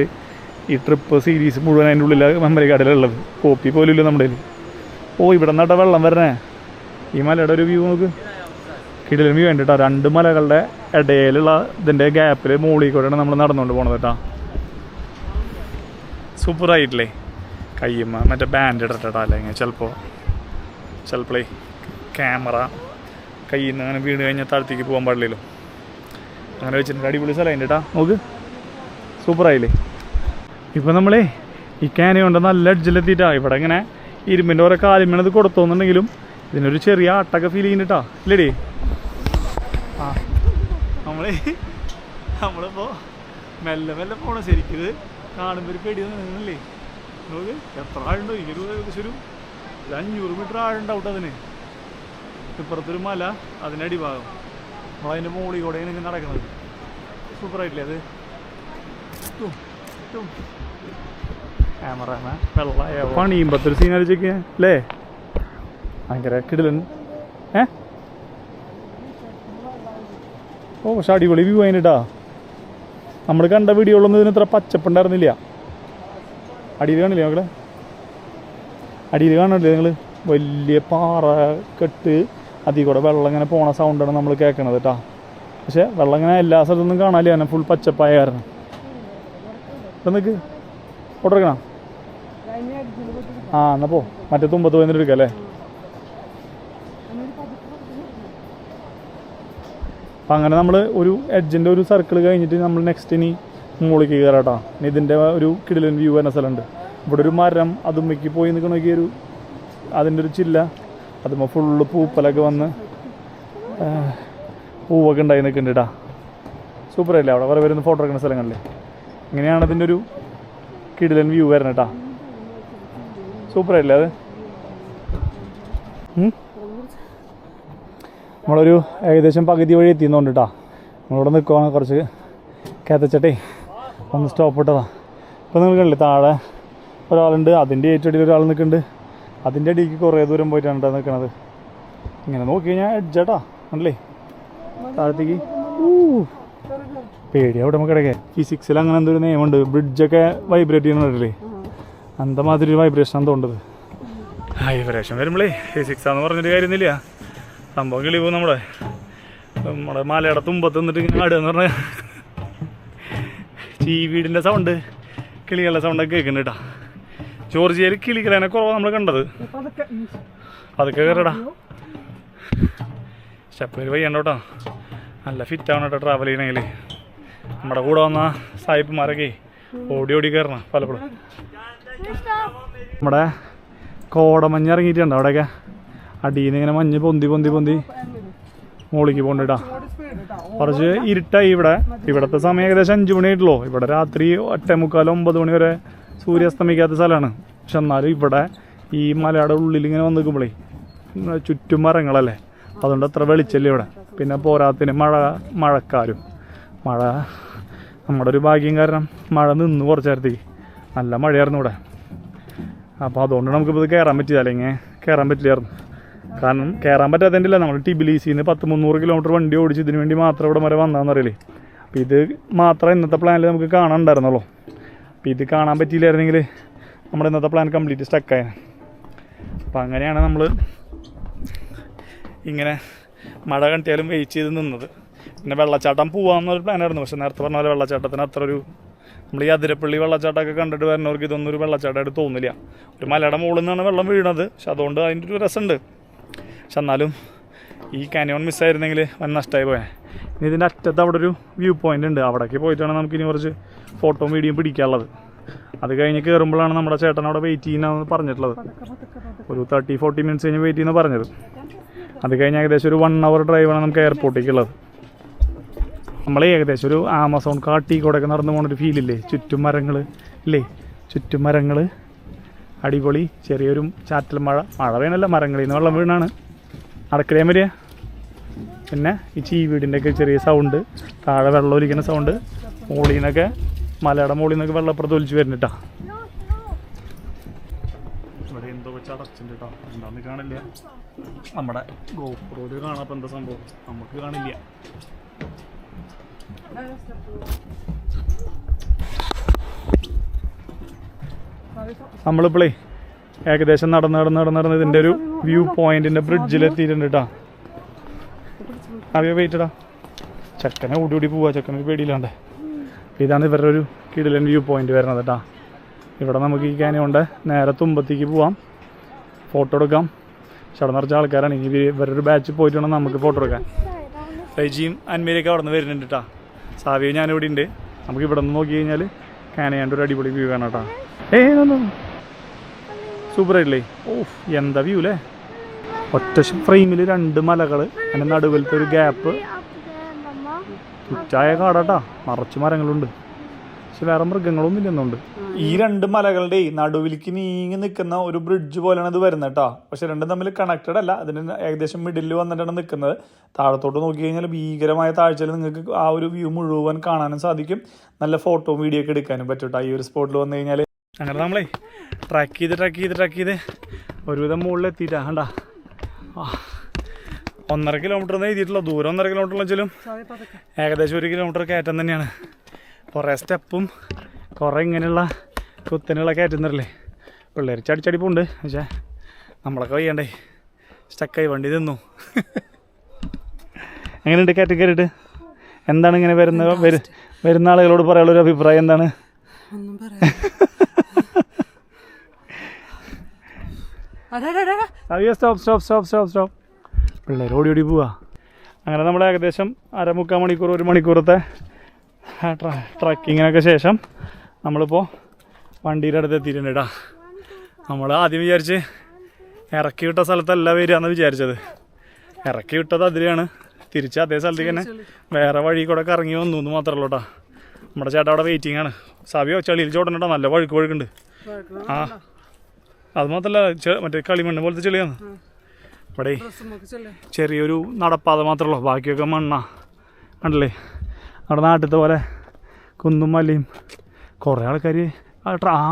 ഈ ട്രിപ്പ് സീരീസ് മുഴുവൻ അതിൻ്റെ ഉള്ളിൽ മെമ്മറി കാർഡിലുള്ളത്, കോപ്പി പോലും ഇല്ല നമ്മുടെ കയ്യിൽ. ഓ ഇവിടെ നിന്നാട്ടാ വെള്ളം വരണേ. ഈ മലയുടെ ഒരു വ്യൂ നോക്ക്, കിടിലൻ വ്യൂ വേണ്ടിട്ടാ. 2 മലകളുടെ ഇടയിലുള്ള ഇതിൻ്റെ ഗ്യാപ്പിൽ മുകളിൽ കൂടെയാണ് നമ്മൾ നടന്നുകൊണ്ട് പോണത് കേട്ടാ. സൂപ്പറായിട്ടില്ലേ? കയ്യുമ്മ മറ്റേ ബാൻഡ് ഇടട്ടാ, അല്ലെങ്കിൽ ചിലപ്പോഴേ ക്യാമറ കയ്യിൽ നിന്ന് അങ്ങനെ വീണ് കഴിഞ്ഞാൽ താഴത്തേക്ക് പോകാൻ പാടില്ലല്ലോ. അങ്ങനെ വെച്ചിട്ടുണ്ട്. അടിപൊളി സ്ഥലം അതിൻ്റെ കേട്ടാ. നോക്ക് സൂപ്പറായില്ലേ? ഇപ്പം നമ്മളേ ഈ ക്യാനയുണ്ട് നല്ല എഡ്ജിലെത്തിയിട്ടാ. ഇവിടെ ഇങ്ങനെ ഇരുമ്പിൻ്റെ ഓരോ കാലിമേണത് കൊടുത്തോന്നുണ്ടെങ്കിലും ഇതിനൊരു ചെറിയ ആട്ടൊക്കെ ഫീൽ ചെയ്യുന്നുട്ടാ, ഇല്ലേടി? ആ നമ്മളിപ്പോൾ മെല്ലെ പോണം. ശരിക്കും ഇത് കാണുമ്പോൾ ഒരു പേടി നിന്നില്ലേ? നോക്ക് എത്ര ആഴുണ്ടോ? ഒരു ഏകദേശം ഒരു 500 മീറ്റർ ആഴുണ്ടാവും അതിന്. ഇപ്പുറത്തൊരു മല, അതിൻ്റെ അടിഭാഗം, നമ്മളതിൻ്റെ മുകളിൽ കൂടെ ഇങ്ങനെ നടക്കുന്നത്. സൂപ്പറായിട്ടില്ലേ അത്? ക്യാമറ പണിയുമ്പത്തൊരു സീനറിച്ചൊക്കെ അല്ലേ, ഭയങ്കര കിടിലൻ. ഓ പക്ഷെ അടിപൊളി വ്യൂ അതിനിട്ടാ. നമ്മൾ കണ്ട വീഡിയോകളൊന്നും ഇതിന് ഇത്ര പച്ചപ്പുണ്ടായിരുന്നില്ല. അടിയിൽ കാണില്ലേ മക്കളെ? അടിയിൽ കാണണില്ലേ നിങ്ങൾ? വലിയ പാറ കെട്ട് അതിൽ കൂടെ വെള്ളം ഇങ്ങനെ പോണ സൗണ്ടാണ് നമ്മൾ കേൾക്കണത് കേട്ടാ. പക്ഷെ വെള്ളം ഇങ്ങനെ എല്ലാ സ്ഥലത്തൊന്നും കാണാനില്ല, കാരണം ഫുൾ പച്ചപ്പായ കാരണം. ഇവിടെ നിൽക്ക്, ഫോട്ടോ എടുക്കണം. ആ എന്നാ പോ, മറ്റേ തുമ്പത്ത് പോയി എടുക്കാം അല്ലേ? അപ്പം അങ്ങനെ നമ്മൾ ഒരു എഡ്ജിൻ്റെ ഒരു സർക്കിൾ കഴിഞ്ഞിട്ട് നമ്മൾ നെക്സ്റ്റ് ഇനി മുകളിലേക്ക് കയറാട്ടാ. ഇനി ഇതിൻ്റെ ഒരു കിടിലൻ വ്യൂ വരുന്ന സ്ഥലമുണ്ട്. ഇവിടെ ഒരു മരം അതുമ്മയ്ക്ക് പോയി നിൽക്കണമെങ്കിൽ ഒരു അതിൻ്റെ ഒരു ചില്ല, അതുമ്പോൾ ഫുള്ള് പൂപ്പലൊക്കെ വന്ന് പൂവൊക്കെ ഉണ്ടായി നിൽക്കുന്നുണ്ട് കേട്ടാ. സൂപ്പറല്ലേ? അവിടെ കുറേ വരുന്ന ഫോട്ടോ എടുക്കുന്ന സ്ഥലങ്ങളില്ലേ. ഇങ്ങനെയാണ് അതിൻ്റെ ഒരു കിടിലൻ വ്യൂ വരുന്നത് കേട്ടാ. സൂപ്പറല്ലേ അത്? നമ്മളൊരു ഏകദേശം പകുതി വഴി എത്തിയെന്നുണ്ട് കേട്ടോ. നമ്മളിവിടെ നിൽക്കുവാണ്, കുറച്ച് കയറ്റച്ചട്ടേ ഒന്ന് സ്റ്റോപ്പ് ഇട്ടതാ. ഇപ്പോൾ നിങ്ങൾ കണ്ടില്ലേ താഴെ ഒരാളുണ്ട്, അതിൻ്റെ ഏറ്റവും അടിയിൽ ഒരാൾ നിൽക്കുന്നുണ്ട്. അതിൻ്റെ അടിയിലേക്ക് കുറേ ദൂരം പോയിട്ടാണ് കേട്ടോ നിൽക്കണത്. ഇങ്ങനെ നോക്കി കഴിഞ്ഞാൽ എഡ്ജാട്ടാ അല്ലേ താഴത്തേക്ക്. പേടിയാ അവിടെ നമുക്ക് കിടക്കേ. ഫിസിക്സിൽ അങ്ങനെ എന്തൊരു നിയമമുണ്ട്, ബ്രിഡ്ജൊക്കെ വൈബ്രേറ്റ് ചെയ്യുന്നുണ്ടല്ലേ, അന്തമാതിരി വൈബ്രേഷൻ തോണ്ടത്. വൈബ്രേഷൻ വരുമ്പോഴേ ഫിസിക്സാന്ന് പറഞ്ഞിട്ട് കാര്യമൊന്നുമില്ല. സംഭവം കിളി പോകും. നമ്മുടെ മലയുടെ തുമ്പത്ത് നിന്നിട്ട് ഇങ്ങനെ ആടുക എന്ന് പറഞ്ഞാൽ വീടിൻ്റെ സൗണ്ട്, കിളികളുടെ സൗണ്ടൊക്കെ കേൾക്കുന്നുണ്ട് കേട്ടോ. ജോർജിയയിൽ കിളികളെ കുറവാണ് നമ്മൾ കണ്ടത്. അതൊക്കെ കയറടാ, സ്റ്റെപ്പ് വയ്യണ്ട കേട്ടോ. നല്ല ഫിറ്റാണ് കേട്ടോ ട്രാവൽ ചെയ്യണമെങ്കിൽ. നമ്മുടെ കൂടെ വന്ന സായിപ്പുമാരൊക്കെ ഓടി കയറണം പലപ്പോഴും. നമ്മുടെ കോടമഞ്ഞ് ഇറങ്ങിയിട്ടുണ്ട് അവിടെയൊക്കെ. അടിയിൽ നിന്ന് ഇങ്ങനെ മഞ്ഞ് പൊന്തി മുകളിലേക്ക് പോകണ്ടിട്ടാ. കുറച്ച് ഇരുട്ടായി ഇവിടെ. ഇവിടുത്തെ സമയം ഏകദേശം 5 മണിയായിട്ടുള്ളൂ. ഇവിടെ രാത്രി 8:45 9 മണി വരെ സൂര്യാസ്തമിക്കാത്ത സ്ഥലമാണ്. പക്ഷെ എന്നാലും ഇവിടെ ഈ മലയുടെ ഉള്ളിൽ ഇങ്ങനെ വന്ന് നിൽക്കുമ്പോഴേ ചുറ്റും മരങ്ങളല്ലേ, അതുകൊണ്ട് അത്ര വെളിച്ചല്ലേ ഇവിടെ. പിന്നെ പോരാത്തിന് മഴക്കാരും മഴ നമ്മുടെ ഒരു ഭാഗ്യം കാരണം മഴ നിന്ന് കുറച്ച് നേരത്തേക്ക് നല്ല മഴയായിരുന്നു ഇവിടെ. അപ്പോൾ അതുകൊണ്ട് നമുക്കിപ്പോൾ ഇത് കയറാൻ പറ്റില്ല, അല്ലെങ്കിൽ കയറാൻ പറ്റില്ലായിരുന്നു. കാരണം കയറാൻ പറ്റാത്തതിൻ്റെ ഇല്ല, നമ്മൾ ടിബിലിസിന്ന് 100-300 കിലോമീറ്റർ വണ്ടി ഓടിച്ച് ഇതിന് വേണ്ടി മാത്രം ഇവിടെ വരെ വന്നതെന്ന് അറിയില്ലേ. അപ്പോൾ ഇത് മാത്രം ഇന്നത്തെ പ്ലാനിൽ നമുക്ക് കാണാനുണ്ടായിരുന്നുള്ളൂ. അപ്പോൾ ഇത് കാണാൻ പറ്റിയില്ലായിരുന്നെങ്കിൽ നമ്മുടെ ഇന്നത്തെ പ്ലാൻ കംപ്ലീറ്റ് സ്റ്റക്കായി. അപ്പം അങ്ങനെയാണ് നമ്മൾ ഇങ്ങനെ മഴ കണ്ടിയാലും വെയിറ്റ് ചെയ്ത് നിന്നത്. പിന്നെ വെള്ളച്ചാട്ടം പോകാമെന്നൊരു പ്ലാനായിരുന്നു. പക്ഷെ നേരത്തെ പറഞ്ഞ പോലെ വെള്ളച്ചാട്ടത്തിന് അത്ര ഒരു നമ്മൾ ഈ അതിരപ്പള്ളി വെള്ളച്ചാട്ടമൊക്കെ കണ്ടിട്ട് വരുന്നവർക്ക് ഇതൊന്നും ഒരു വെള്ളച്ചാട്ടമായിട്ട് തോന്നില്ല. ഒരു മലയുടെ മുകളിൽ നിന്നാണ് വെള്ളം വീണത്. പക്ഷെ അതുകൊണ്ട് അതിൻ്റെ ഒരു രസമുണ്ട്. പക്ഷെ എന്നാലും ഈ കാനിയോൺ മിസ്സായിരുന്നെങ്കിൽ വൻ നഷ്ടമായി പോയാൽ. ഇനി ഇതിൻ്റെ അറ്റത്ത് അവിടെ ഒരു വ്യൂ പോയിൻ്റ് ഉണ്ട്. അവിടേക്ക് പോയിട്ടാണ് നമുക്കിനി കുറച്ച് ഫോട്ടോയും വീഡിയോയും പിടിക്കാനുള്ളത്. അത് കഴിഞ്ഞ് കയറുമ്പോഴാണ് നമ്മുടെ ചേട്ടൻ അവിടെ വെയിറ്റ് ചെയ്യുന്നതെന്ന് പറഞ്ഞിട്ടുള്ളത്. ഒരു 30-40 മിനിറ്റ്സ് കഴിഞ്ഞ് വെയിറ്റ് ചെയ്യുന്ന പറഞ്ഞത്. അത് കഴിഞ്ഞ് ഏകദേശം ഒരു 1 hour ഡ്രൈവാണ് നമുക്ക് എയർപോർട്ടേക്കുള്ളത്. നമ്മൾ ഏകദേശം ഒരു ആമസോൺ കാട്ടി കൂടെയൊക്കെ നടന്നു പോകുന്നൊരു ഫീലില്ലേ? ചുറ്റും മരങ്ങൾ ഇല്ലേ? ചുറ്റും മരങ്ങൾ, അടിപൊളി. ചെറിയൊരു ചാറ്റൽ മഴ വീണല്ല, മരങ്ങളിൽ നിന്ന് വെള്ളം വീണാണ്. അടക്കലേ വരിക. പിന്നെ ഈ ചീവീടിൻ്റെയൊക്കെ ചെറിയ സൗണ്ട്, താഴെ വെള്ളം ഒലിക്കുന്ന സൗണ്ട്, മുകളിൽ നിന്നൊക്കെ മലയുടെ മുകളിൽ നിന്നൊക്കെ വെള്ളപ്പുറത്ത് ഒലിച്ച് വരുന്നിട്ടാ. ഇവിടെ എന്തോ വെച്ച് അടച്ചിട്ടുണ്ട് കേട്ടോ. എന്താന്ന് കാണില്ല. നമ്മുടെ ഗോപ്രോയിൽ കാണാം. അപ്പം എന്താ സംഭവം നമുക്ക് കാണില്ല. നമ്മളിപ്പോഴേ ഏകദേശം നടന്ന് ഇതിൻ്റെ ഒരു വ്യൂ പോയിന്റിൻ്റെ ബ്രിഡ്ജിലെത്തിയിട്ടുണ്ട് കേട്ടോ. അറിയോ വെയിറ്റടാ, ചെക്കനെ ഓടി പോവാ, ചെക്കനൊരു പേടിയില്ലാണ്ട്. ഇതാണ് ഇവരുടെ ഒരു കിടിലൻ വ്യൂ പോയിന്റ് വരുന്നത് കേട്ടോ. ഇവിടെ നമുക്ക് ഈ കാനിയോണിൻ്റെ നേരെ തുമ്പത്തേക്ക് പോവാം, ഫോട്ടോ എടുക്കാം. പക്ഷെ അവിടെ നിറച്ച ആൾക്കാരാണ്. ഇനി ഇവരൊരു ബാച്ച് പോയിട്ട് വേണം നമുക്ക് ഫോട്ടോ എടുക്കാൻ. റെജിയും അന്മേരിയൊക്കെ അവിടെ നിന്ന് വരുന്നുണ്ട് കേട്ടോ. സാവിയോ ഞാനിവിടെ ഉണ്ട്. നമുക്ക് ഇവിടെ നിന്ന് നോക്കി കഴിഞ്ഞാൽ കാനിയോണിൻ്റെ ഒരു അടിപൊളി വ്യൂ കാണാം കേട്ടോ. സൂപ്പറായിട്ടില്ലേ? ഓഹ് എന്താ വ്യൂ അല്ലേ? ഒറ്റ ഫ്രെയിമിൽ 2 മലകൾ, അതിൻ്റെ നടുവിലത്തെ ഒരു ഗ്യാപ്പ്, ചുറ്റായ കാടാട്ടാ, നിറച്ച് മരങ്ങളുണ്ട്. പക്ഷെ വേറെ മൃഗങ്ങളൊന്നും ഇല്ലെന്നുണ്ട്. ഈ 2 മലകളുടെ നടുവിലേക്ക് നീങ്ങി നിൽക്കുന്ന ഒരു ബ്രിഡ്ജ് പോലെയാണ് ഇത് വരുന്നത് കേട്ടോ. പക്ഷെ രണ്ടും തമ്മിൽ കണക്റ്റഡ് അല്ല. അതിന് ഏകദേശം മിഡിൽ വന്നിട്ടാണ് നിൽക്കുന്നത്. താഴത്തോട്ട് നോക്കി കഴിഞ്ഞാൽ ഭീകരമായ താഴ്ചയിൽ നിങ്ങൾക്ക് ആ ഒരു വ്യൂ മുഴുവൻ കാണാനും സാധിക്കും. നല്ല ഫോട്ടോ വീഡിയോ ഒക്കെ എടുക്കാനും പറ്റും കേട്ടോ ഈ ഒരു സ്പോട്ടിൽ വന്നു കഴിഞ്ഞാൽ. അങ്ങനെ നമ്മളെ ട്രാക്ക് ചെയ്ത് ഒരുവിധം മുകളിലെത്തിയിട്ടാ. കണ്ടാ 1.5 കിലോമീറ്റർ എന്ന് എഴുതിയിട്ടുള്ള ദൂരം 1.5 കിലോമീറ്റർ വെച്ചാലും ഏകദേശം 1 കിലോമീറ്റർ കയറ്റം തന്നെയാണ്. കുറേ സ്റ്റെപ്പും കുറേ ഇങ്ങനെയുള്ള കുത്തനെയുള്ള കയറ്റുന്നല്ലേ. പിള്ളേർ ചടിച്ചടിപ്പുണ്ട്. പക്ഷേ നമ്മളൊക്കെ വയ്യണ്ടേ, സ്റ്റക്കായി വണ്ടി തിന്നു. എങ്ങനെയുണ്ട് കയറ്റം കയറിയിട്ട്? എന്താണ് ഇങ്ങനെ വരുന്ന ആളുകളോട് പറയാനുള്ളൊരു അഭിപ്രായം എന്താണ്? സ്റ്റോപ്പ്. പിള്ളേർ ഓടി പോവാ. അങ്ങനെ നമ്മൾ ഏകദേശം 1/4 മണിക്കൂർ 1 മണിക്കൂറത്തെ ട്രക്കിങ്ങിനൊക്കെ ശേഷം നമ്മളിപ്പോൾ വണ്ടിയുടെ അടുത്ത് എത്തിയിട്ടുണ്ട് കേട്ടോ. നമ്മൾ ആദ്യം വിചാരിച്ച് ഇറക്കി വിട്ട സ്ഥലത്തല്ല വരികയെന്ന് വിചാരിച്ചത്. ഇറക്കി വിട്ടത് അതിലെയാണ്. തിരിച്ച് അതേ സ്ഥലത്തേക്ക് തന്നെ വേറെ വഴി കൂടെ കറങ്ങി വന്നു എന്ന് മാത്രമേ ഉള്ളൂ കേട്ടോ. നമ്മുടെ ചേട്ടാ അവിടെ വെയിറ്റിംഗ് ആണ്. സാവിയോ ചളിയിൽ ചോടണട്ടോ, നല്ല വഴുക്കുണ്ട്. ആ അത് മാത്രമല്ല, മറ്റേ കളിമണ്ണ് പോലത്തെ ചെളിയാണ്. ഇവിടെ ചെറിയൊരു നടപ്പാത മാത്രമല്ലോ, ബാക്കിയൊക്കെ മണ്ണാ. കണ്ടല്ലേ നമ്മുടെ നാട്ടിലത്തെ പോലെ കുന്നും മലയും. കുറേ ആൾക്കാർ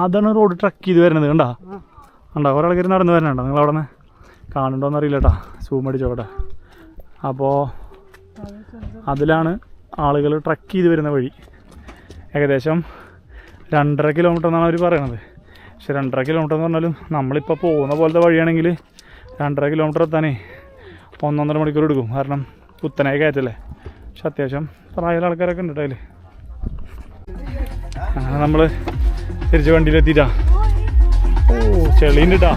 അതാണ് റോഡ് ട്രക്ക് ചെയ്ത് വരുന്നത്. കണ്ടോ കുറേ ആൾക്കാർ നടന്ന് വരണുണ്ടോ? നിങ്ങൾ അവിടെ നിന്ന് കാണുന്നുണ്ടോയെന്ന് അറിയില്ല കേട്ടോ. സൂം അടിച്ചോട്ടെ. അപ്പോൾ അതിലാണ് ആളുകൾ ട്രക്ക് ചെയ്ത് വരുന്ന വഴി. ഏകദേശം 2.5 കിലോമീറ്റർ എന്നാണ് അവർ പറയണത്. പക്ഷെ 2.5 കിലോമീറ്റർ എന്ന് പറഞ്ഞാലും നമ്മളിപ്പോൾ പോകുന്ന പോലത്തെ വഴിയാണെങ്കിൽ 2.5 കിലോമീറ്റർ എത്താനേ 1-1.5 മണിക്കൂർ എടുക്കും. കാരണം കുത്തനായി കയറ്റല്ലേ. പക്ഷെ അത്യാവശ്യം പ്രായമുള്ള ആൾക്കാരൊക്കെ ഉണ്ട് കേട്ടോ അതിൽ. അങ്ങനെ നമ്മൾ തിരിച്ച് വണ്ടിയിലെത്തിയിട്ടാ. ഓ ചെളിയുണ്ട് കേട്ടോ.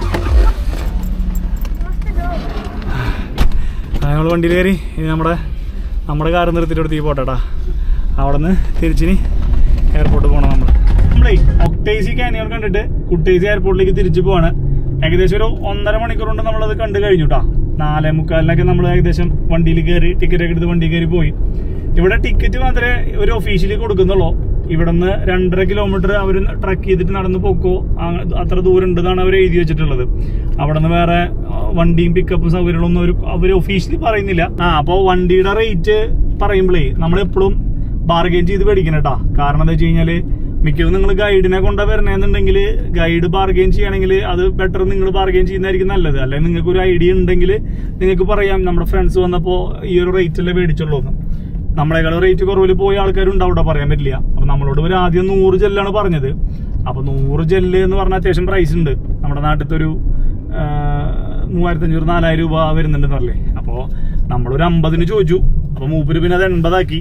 നമ്മൾ വണ്ടിയിൽ കയറി ഇനി നമ്മുടെ കാറ് നിർത്തിയിട്ട് എടുത്തേക്ക് പോട്ടെട്ടാ. അവിടെ നിന്ന് തിരിച്ചിനി എയർപോർട്ടിൽ പോകണം. നമ്മളെ ഒക്ടേസി കാനിയോൺ കണ്ടിട്ട് കുട്ടേസി എയർപോർട്ടിലേക്ക് തിരിച്ചു പോവാണ്. ഏകദേശം ഒരു 1.5 മണിക്കൂർ കൊണ്ട് നമ്മളത് കണ്ടു കഴിഞ്ഞു കേട്ടോ. 4:45 നമ്മൾ ഏകദേശം വണ്ടിയിൽ കയറി ടിക്കറ്റ് ഒക്കെ എടുത്ത് വണ്ടി കയറി പോയി. ഇവിടെ ടിക്കറ്റ് മാത്രമേ ഒരു ഒഫീഷ്യലി കൊടുക്കുന്നുള്ളൂ. ഇവിടെ നിന്ന് 2.5 കിലോമീറ്റർ അവർ ട്രക്ക് ചെയ്തിട്ട് നടന്ന് പോക്കോ, അത്ര ദൂരം ഉണ്ടെന്നാണ് അവർ എഴുതി വെച്ചിട്ടുള്ളത്. അവിടെ നിന്ന് വേറെ വണ്ടിയും പിക്കപ്പും സൗകര്യങ്ങളൊന്നും അവർ ഒഫീഷ്യലി പറയുന്നില്ല. അപ്പോൾ വണ്ടിയുടെ റേറ്റ് പറയുമ്പോഴേ നമ്മളെപ്പോഴും ബാർഗെയിൻ ചെയ്ത് മേടിക്കണം കേട്ടോ. കാരണം എന്താ വെച്ച് കഴിഞ്ഞാൽ മിക്കതും നിങ്ങൾ ഗൈഡിനെ കൊണ്ടാ വരണമെന്നുണ്ടെങ്കിൽ ഗൈഡ് ബാർഗെയിൻ ചെയ്യണമെങ്കിൽ അത് ബെറ്റർ നിങ്ങൾ ബാർഗെയിൻ ചെയ്യുന്നതായിരിക്കും നല്ലത്. അല്ലെങ്കിൽ നിങ്ങൾക്ക് ഒരു ഐഡിയ ഉണ്ടെങ്കിൽ നിങ്ങൾക്ക് പറയാം നമ്മുടെ ഫ്രണ്ട്സ് വന്നപ്പോൾ ഈ ഒരു റേറ്റല്ലേ മേടിച്ചുള്ളൂ എന്ന്. നമ്മളെക്കാൾ റേറ്റ് കുറവിൽ പോയ ആൾക്കാരുണ്ട്, അവിടെ പറയാൻ പറ്റില്ല. അപ്പം നമ്മളോട് ഒരു ആദ്യം 100 ജെല്ലാണ് പറഞ്ഞത്. അപ്പോൾ 100 ജെല്ല് എന്ന് പറഞ്ഞാൽ അത്യാവശ്യം പ്രൈസ് ഉണ്ട്. നമ്മുടെ നാട്ടിലത്തെ ഒരു 3500-4000 രൂപ വരുന്നുണ്ടെന്ന് പറഞ്ഞേ. അപ്പോൾ നമ്മളൊരു 50 ചോദിച്ചു. അപ്പോൾ മൂപ്പര് പിന്നെ അത് 80 ആക്കി.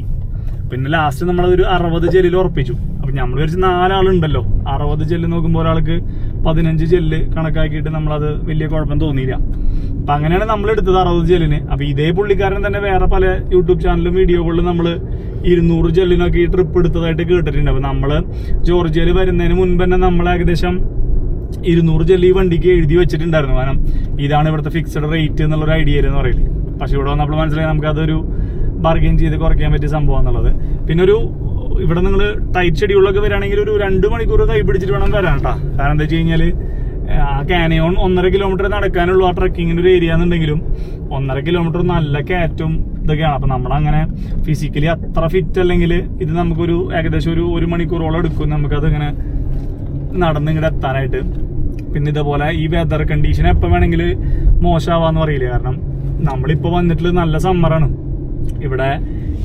പിന്നെ ലാസ്റ്റ് നമ്മളതൊരു 60 ജെല്ലിൽ ഉറപ്പിച്ചു. അപ്പം നമ്മൾ വിചാരിച്ച് 4 ആളുണ്ടല്ലോ, 60 ജെല്ല് നോക്കുമ്പോൾ ഒരാൾക്ക് 15 ജെല്ല് കണക്കാക്കിയിട്ട് നമ്മളത് വലിയ കുഴപ്പം തോന്നിയില്ല. അപ്പം അങ്ങനെയാണ് നമ്മൾ എടുത്തത് 60 ജെല്ലിന്. അപ്പം ഇതേ പുള്ളിക്കാരൻ തന്നെ വേറെ പല യൂട്യൂബ് ചാനലും വീഡിയോകളിലും നമ്മൾ 200 ജെല്ലിനൊക്കെ ഈ ട്രിപ്പ് എടുത്തതായിട്ട് കേട്ടിട്ടുണ്ട്. അപ്പം നമ്മൾ ജോർജിയയിൽ വരുന്നതിന് മുൻപ് തന്നെ നമ്മൾ ഏകദേശം 200 ജെല്ലി ഈ വണ്ടിക്ക് എഴുതി വെച്ചിട്ടുണ്ടായിരുന്നു. കാരണം ഇതാണ് ഇവിടുത്തെ ഫിക്സഡ് റേറ്റ് എന്നുള്ളൊരു ഐഡിയ എന്ന് പറയില്ലേ. പക്ഷെ ഇവിടെ നമ്മൾ മനസ്സിലായി നമുക്കതൊരു ബാർഗെയിൻ ചെയ്ത് കുറയ്ക്കാൻ പറ്റിയ സംഭവം എന്നുള്ളത്. പിന്നെ ഇവിടെ നിങ്ങൾ ടൈറ്റ് ഷെഡ്യൂളൊക്കെ വരികയാണെങ്കിൽ ഒരു 2 മണിക്കൂർ കൈ പിടിച്ചിട്ട് വേണം വരാൻ കേട്ടോ. കാരണം എന്താ വെച്ച് കഴിഞ്ഞാൽ ആ കാനിയോൺ 1.5 കിലോമീറ്റർ നടക്കാനുള്ള ആ ട്രക്കിങ്ങിൻ്റെ ഒരു ഏരിയ എന്നുണ്ടെങ്കിലും 1.5 കിലോമീറ്റർ നല്ല കയറ്റും ഇതൊക്കെയാണ്. അപ്പം നമ്മളങ്ങനെ ഫിസിക്കലി അത്ര ഫിറ്റ് അല്ലെങ്കിൽ ഇത് നമുക്കൊരു ഏകദേശം ഒരു മണിക്കൂറോളം എടുക്കും നമുക്കത് ഇങ്ങനെ നടന്ന് ഇങ്ങോട്ട് എത്താനായിട്ട്. പിന്നെ ഇതേപോലെ ഈ വെതർ കണ്ടീഷൻ എപ്പോൾ വേണമെങ്കിൽ മോശമാവാന്ന് പറയില്ല. കാരണം നമ്മളിപ്പോൾ വന്നിട്ടുള്ള നല്ല സമ്മറാണ്. ഇവിടെ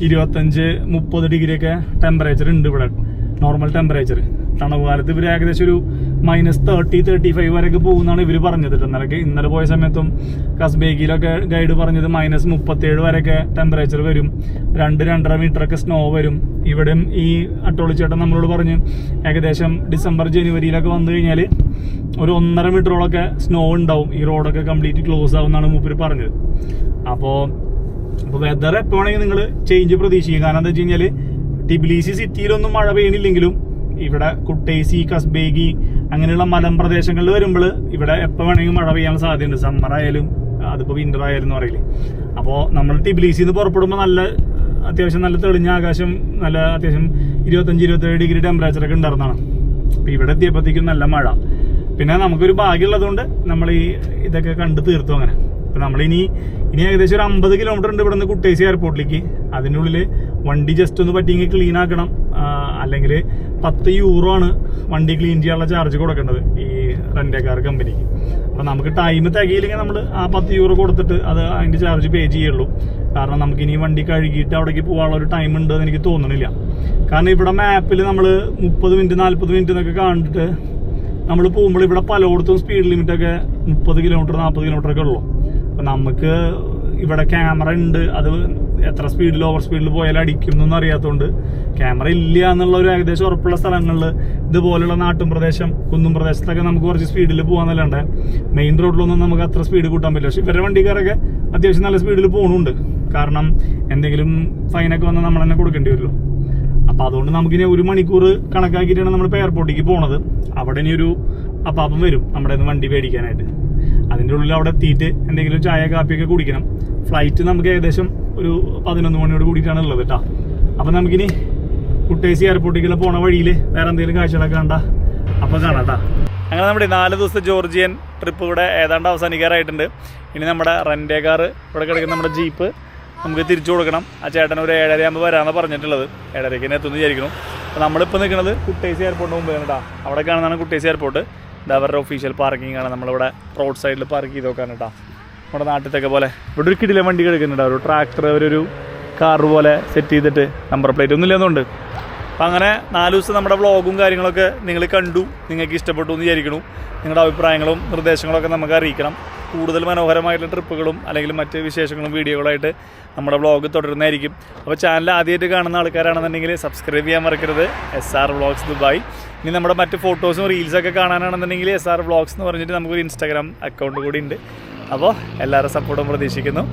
25-30 ഡിഗ്രിയൊക്കെ ടെമ്പറേച്ചർ ഉണ്ട് ഇവിടെ, നോർമൽ ടെമ്പറേച്ചർ. തണുപ്പ് കാലത്ത് ഇവർ ഏകദേശം ഒരു -30-35 വരെയൊക്കെ പോകുന്നതാണ് ഇവർ പറഞ്ഞത്. ഇന്നലെ പോയ സമയത്തും കസ്ബേഗിയിലൊക്കെ ഗൈഡ് പറഞ്ഞത് -37 വരെയൊക്കെ ടെമ്പറേച്ചർ വരും, 2-2.5 മീറ്ററൊക്കെ സ്നോ വരും. ഇവിടെയും ഈ അട്ടോളിച്ചേട്ടൻ നമ്മളോട് പറഞ്ഞ് ഏകദേശം ഡിസംബർ ജനുവരിയിലൊക്കെ വന്നു കഴിഞ്ഞാൽ ഒരു 1.5 മീറ്ററോളൊക്കെ സ്നോ ഉണ്ടാവും. ഈ റോഡൊക്കെ കംപ്ലീറ്റ് ക്ലോസ് ആവുമെന്നാണ് മൂപ്പര് പറഞ്ഞത്. അപ്പോൾ വെതർ എപ്പോൾ വേണമെങ്കിൽ നിങ്ങൾ ചേഞ്ച് പ്രതീക്ഷിക്കും. കാരണം എന്താ വെച്ച് കഴിഞ്ഞാൽ ടിബിലിസി സിറ്റിയിലൊന്നും മഴ പെയ്യണില്ലെങ്കിലും ഇവിടെ കുട്ടേസി, കസ്ബേഗി അങ്ങനെയുള്ള മലമ്പ്രദേശങ്ങളിൽ വരുമ്പോൾ ഇവിടെ എപ്പോൾ വേണമെങ്കിൽ മഴ പെയ്യാൻ സാധ്യതയുണ്ട്. സമ്മർ ആയാലും അതിപ്പോൾ വിന്റർ ആയാലും എന്ന് പറയില്ലേ. അപ്പോൾ നമ്മൾ ടിബിലിസിന്ന് പുറപ്പെടുമ്പോൾ അത്യാവശ്യം നല്ല തെളിഞ്ഞ ആകാശം, നല്ല അത്യാവശ്യം 25-27 ഡിഗ്രി ടെമ്പറേച്ചറൊക്കെ ഉണ്ടായിരുന്നതാണ്. അപ്പോൾ ഇവിടെ എത്തിയപ്പോഴത്തേക്കും നല്ല മഴ. പിന്നെ നമുക്കൊരു ഭാഗ്യമുള്ളതുകൊണ്ട് നമ്മൾ ഇതൊക്കെ കണ്ട് തീർത്തു അങ്ങനെ. അപ്പം നമ്മളിനി ഏകദേശം ഒരു 50 കിലോമീറ്റർ ഉണ്ട് ഇവിടെ നിന്ന് കുട്ടേസി എയർപോർട്ടിലേക്ക്. അതിനുള്ളിൽ വണ്ടി ജസ്റ്റ് ഒന്ന് പറ്റിയെങ്കിൽ ക്ലീൻ ആക്കണം. അല്ലെങ്കിൽ 10 യൂറോ ആണ് വണ്ടി ക്ലീൻ ചെയ്യാനുള്ള ചാർജ് കൊടുക്കേണ്ടത് ഈ റെൻ്റെക്കാർ കമ്പനിക്ക്. അപ്പം നമുക്ക് ടൈം തികയില്ലെങ്കിൽ നമ്മൾ ആ 10 യൂറോ കൊടുത്തിട്ട് അതിൻ്റെ ചാർജ് പേ ചെയ്യുള്ളൂ. കാരണം നമുക്കിനി വണ്ടി കഴുകിയിട്ട് അവിടേക്ക് പോകാനുള്ള ഒരു ടൈം ഉണ്ട് എന്ന് എനിക്ക് തോന്നണില്ല. കാരണം ഇവിടെ മാപ്പിൽ നമ്മൾ 30 മിനിറ്റ് 40 മിനിറ്റ് എന്നൊക്കെ കണ്ടിട്ട് നമ്മൾ പോകുമ്പോൾ ഇവിടെ പലയിടത്തും സ്പീഡ് ലിമിറ്റൊക്കെ 30 കിലോമീറ്റർ 40 കിലോമീറ്റർ ഒക്കെ ഉള്ളൂ. അപ്പം നമുക്ക് ഇവിടെ ക്യാമറ ഉണ്ട്, അത് എത്ര സ്പീഡിൽ ഓവർ സ്പീഡിൽ പോയാലും അടിക്കും എന്നൊന്നും അറിയാത്തതുകൊണ്ട് ക്യാമറ ഇല്ല എന്നുള്ള ഒരു ഏകദേശം ഉറപ്പുള്ള സ്ഥലങ്ങളിൽ ഇതുപോലുള്ള നാട്ടും പ്രദേശം, കുന്നും പ്രദേശത്തൊക്കെ നമുക്ക് കുറച്ച് സ്പീഡിൽ പോകാന്നല്ലാണ്ട് മെയിൻ റോഡിലൊന്നും നമുക്ക് അത്ര സ്പീഡ് കൂട്ടാൻ പറ്റില്ല. പക്ഷെ ഇവരുടെ വണ്ടിക്കാരൊക്കെ അത്യാവശ്യം നല്ല സ്പീഡിൽ പോകുന്നുണ്ട്. കാരണം എന്തെങ്കിലും ഫൈനൊക്കെ വന്നാൽ നമ്മൾ തന്നെ കൊടുക്കേണ്ടി വരുമല്ലോ. അപ്പം അതുകൊണ്ട് നമുക്കിനി 1 മണിക്കൂർ കണക്കാക്കിയിട്ടാണ് നമ്മളിപ്പോൾ എയർപോർട്ടിലേക്ക് പോണത്. അവിടെ ഇനി ഒരു അപ്പാപ്പം വരും നമ്മുടെ വണ്ടി മേടിക്കാനായിട്ട്. അതിൻ്റെ ഉള്ളിൽ അവിടെ എത്തിയിട്ട് എന്തെങ്കിലും ചായ കാപ്പിയൊക്കെ കുടിക്കണം. ഫ്ലൈറ്റ് നമുക്ക് ഏകദേശം ഒരു 11 മണിയോട് കൂടിയിട്ടാണ് ഉള്ളത് കേട്ടോ. അപ്പം നമുക്കിനി കുട്ടേസി എയർപോർട്ടിലേക്ക് പോണ വഴിയിൽ വേറെ എന്തെങ്കിലും കാഴ്ചകളൊക്കെ കണ്ട അപ്പം കാണാം കേട്ടോ. അങ്ങനെ നമ്മുടെ 4 ദിവസത്തെ ജോർജിയൻ ട്രിപ്പ് ഇവിടെ ഏതാണ്ട് അവസാനിക്കാറായിട്ടുണ്ട്. ഇനി നമ്മുടെ റെൻ്റേ കാർ ഇവിടെ കിടക്കുന്ന നമ്മുടെ ജീപ്പ് നമുക്ക് തിരിച്ചു കൊടുക്കണം. ആ ചേട്ടൻ ഒരു 7:30 ആകുമ്പോൾ വരാമെന്ന് പറഞ്ഞിട്ടുള്ളത്. 7:30ക്ക് തന്നെ എത്തുമെന്ന് വിചാരിക്കണം. അപ്പോൾ നമ്മളിപ്പോൾ നിൽക്കുന്നത് കുട്ടേസി എയർപോർട്ടിന് മുമ്പ് കേട്ടോ. അവിടെ കാണുന്നതാണ് കുട്ടേസി എയർപോർട്ട്. ഇത് അവരുടെ ഒഫീഷ്യൽ പാർക്കിംഗ് ആണ്. നമ്മളിവിടെ റോഡ് സൈഡിൽ പാർക്ക് ചെയ്ത് നോക്കാൻ കേട്ടോ. നമ്മുടെ നാട്ടിലത്തെ പോലെ ഇവിടെ ഒരു കിടിലൻ വണ്ടി കിടക്കുന്നുണ്ട്. ഒരു ട്രാക്ടർ ഒരു കാർ പോലെ സെറ്റ് ചെയ്തിട്ട് നമ്പർ പ്ലേറ്റ് ഒന്നും ഇല്ലെന്നുണ്ട്. അപ്പം അങ്ങനെ 4 ദിവസം നമ്മുടെ വ്ളോഗും കാര്യങ്ങളൊക്കെ നിങ്ങൾ കണ്ടു, നിങ്ങൾക്ക് ഇഷ്ടപ്പെട്ടു എന്ന് വിചാരിക്കണം. നിങ്ങളുടെ അഭിപ്രായങ്ങളും നിർദ്ദേശങ്ങളൊക്കെ നമുക്ക് അറിയിക്കണം. കൂടുതൽ മനോഹരമായിട്ടുള്ള ട്രിപ്പുകളും അല്ലെങ്കിൽ മറ്റ് വിശേഷങ്ങളും വീഡിയോകളായിട്ട് നമ്മുടെ വ്ളോഗ് തുടരുന്നതായിരിക്കും. അപ്പോൾ ചാനൽ ആദ്യമായിട്ട് കാണുന്ന ആൾക്കാരാണെന്നുണ്ടെങ്കിൽ സബ്സ്ക്രൈബ് ചെയ്യാൻ മറക്കരുത്. SR vlogs Dubai. ഇനി നമ്മുടെ മറ്റ് ഫോട്ടോസും റീൽസൊക്കെ കാണാനാണെന്നുണ്ടെങ്കിൽ SR വ്ളോഗ്സ് എന്ന് പറഞ്ഞിട്ട് നമുക്കൊരു ഇൻസ്റ്റാഗ്രാം അക്കൗണ്ട് കൂടി ഉണ്ട്. അപ്പോൾ എല്ലാവരും സപ്പോർട്ടും പ്രതീക്ഷിക്കുന്നു.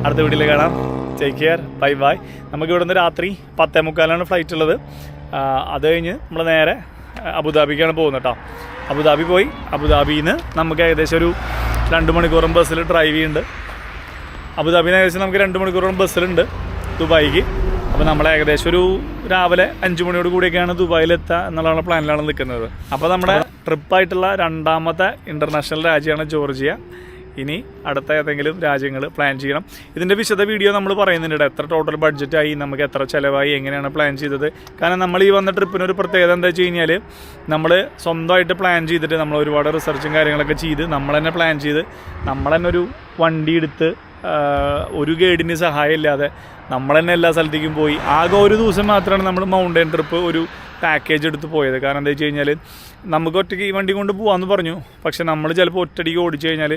അടുത്ത വീഡിയോയിൽ കാണാം. Take care, bye bye. നമുക്ക് ഇവിടെ നിന്ന് രാത്രി 10:45 ഫ്ലൈറ്റ് ഉള്ളത്. അത് കഴിഞ്ഞ് നമ്മൾ നേരെ അബുദാബിക്കാണ് പോകുന്നത് കേട്ടോ. അബുദാബി പോയി അബുദാബിയിൽ നിന്ന് നമുക്ക് ഏകദേശം ഒരു 2 മണിക്കൂറും ബസ്സിൽ ഡ്രൈവ് ചെയ്യുന്നുണ്ട്. അബുദാബിയിൽ നിന്ന് ഏകദേശം നമുക്ക് 2 മണിക്കൂറും ബസ്സിലുണ്ട് ദുബായിക്ക്. അപ്പോൾ നമ്മൾ ഏകദേശം ഒരു രാവിലെ 5 മണിയോട് കൂടിയൊക്കെയാണ് ദുബായിലെത്തുക എന്നുള്ള പ്ലാനിലാണ് നിൽക്കുന്നത്. അപ്പോൾ നമ്മുടെ ട്രിപ്പായിട്ടുള്ള 2ാമത്തെ ഇൻ്റർനാഷണൽ രാജ്യമാണ് ജോർജിയ. ഇനി അടുത്ത ഏതെങ്കിലും രാജ്യങ്ങൾ പ്ലാൻ ചെയ്യണം. ഇതിൻ്റെ വിശദ വീഡിയോ നമ്മൾ പറയുന്നുണ്ട്. എത്ര ടോട്ടൽ ബഡ്ജറ്റായി, നമുക്ക് എത്ര ചിലവായി, എങ്ങനെയാണ് പ്ലാൻ ചെയ്തത്. കാരണം നമ്മൾ ഈ വന്ന ട്രിപ്പിനൊരു പ്രത്യേകത എന്താ വെച്ച് കഴിഞ്ഞാൽ നമ്മൾ സ്വന്തമായിട്ട് പ്ലാൻ ചെയ്തിട്ട് നമ്മൾ ഒരുപാട് റിസർച്ചും കാര്യങ്ങളൊക്കെ ചെയ്ത് നമ്മൾ തന്നെ പ്ലാൻ ചെയ്ത് നമ്മൾ തന്നെ ഒരു വണ്ടി എടുത്ത് ഒരു ഗൈഡിന് സഹായം ഇല്ലാതെ നമ്മൾ തന്നെ എല്ലാ സ്ഥലത്തേക്കും പോയി. ആകെ ഒരു ദിവസം മാത്രമാണ് നമ്മൾ മൗണ്ടൻ ട്രിപ്പ് ഒരു പാക്കേജ് എടുത്ത് പോയത്. കാരണം എന്താ വെച്ച് കഴിഞ്ഞാൽ നമുക്ക് ഒറ്റയ്ക്ക് ഈ വണ്ടി കൊണ്ട് പോകാമെന്ന് പറഞ്ഞു, പക്ഷെ നമ്മൾ ചിലപ്പോൾ ഒറ്റയടിക്ക് ഓടിച്ചു കഴിഞ്ഞാൽ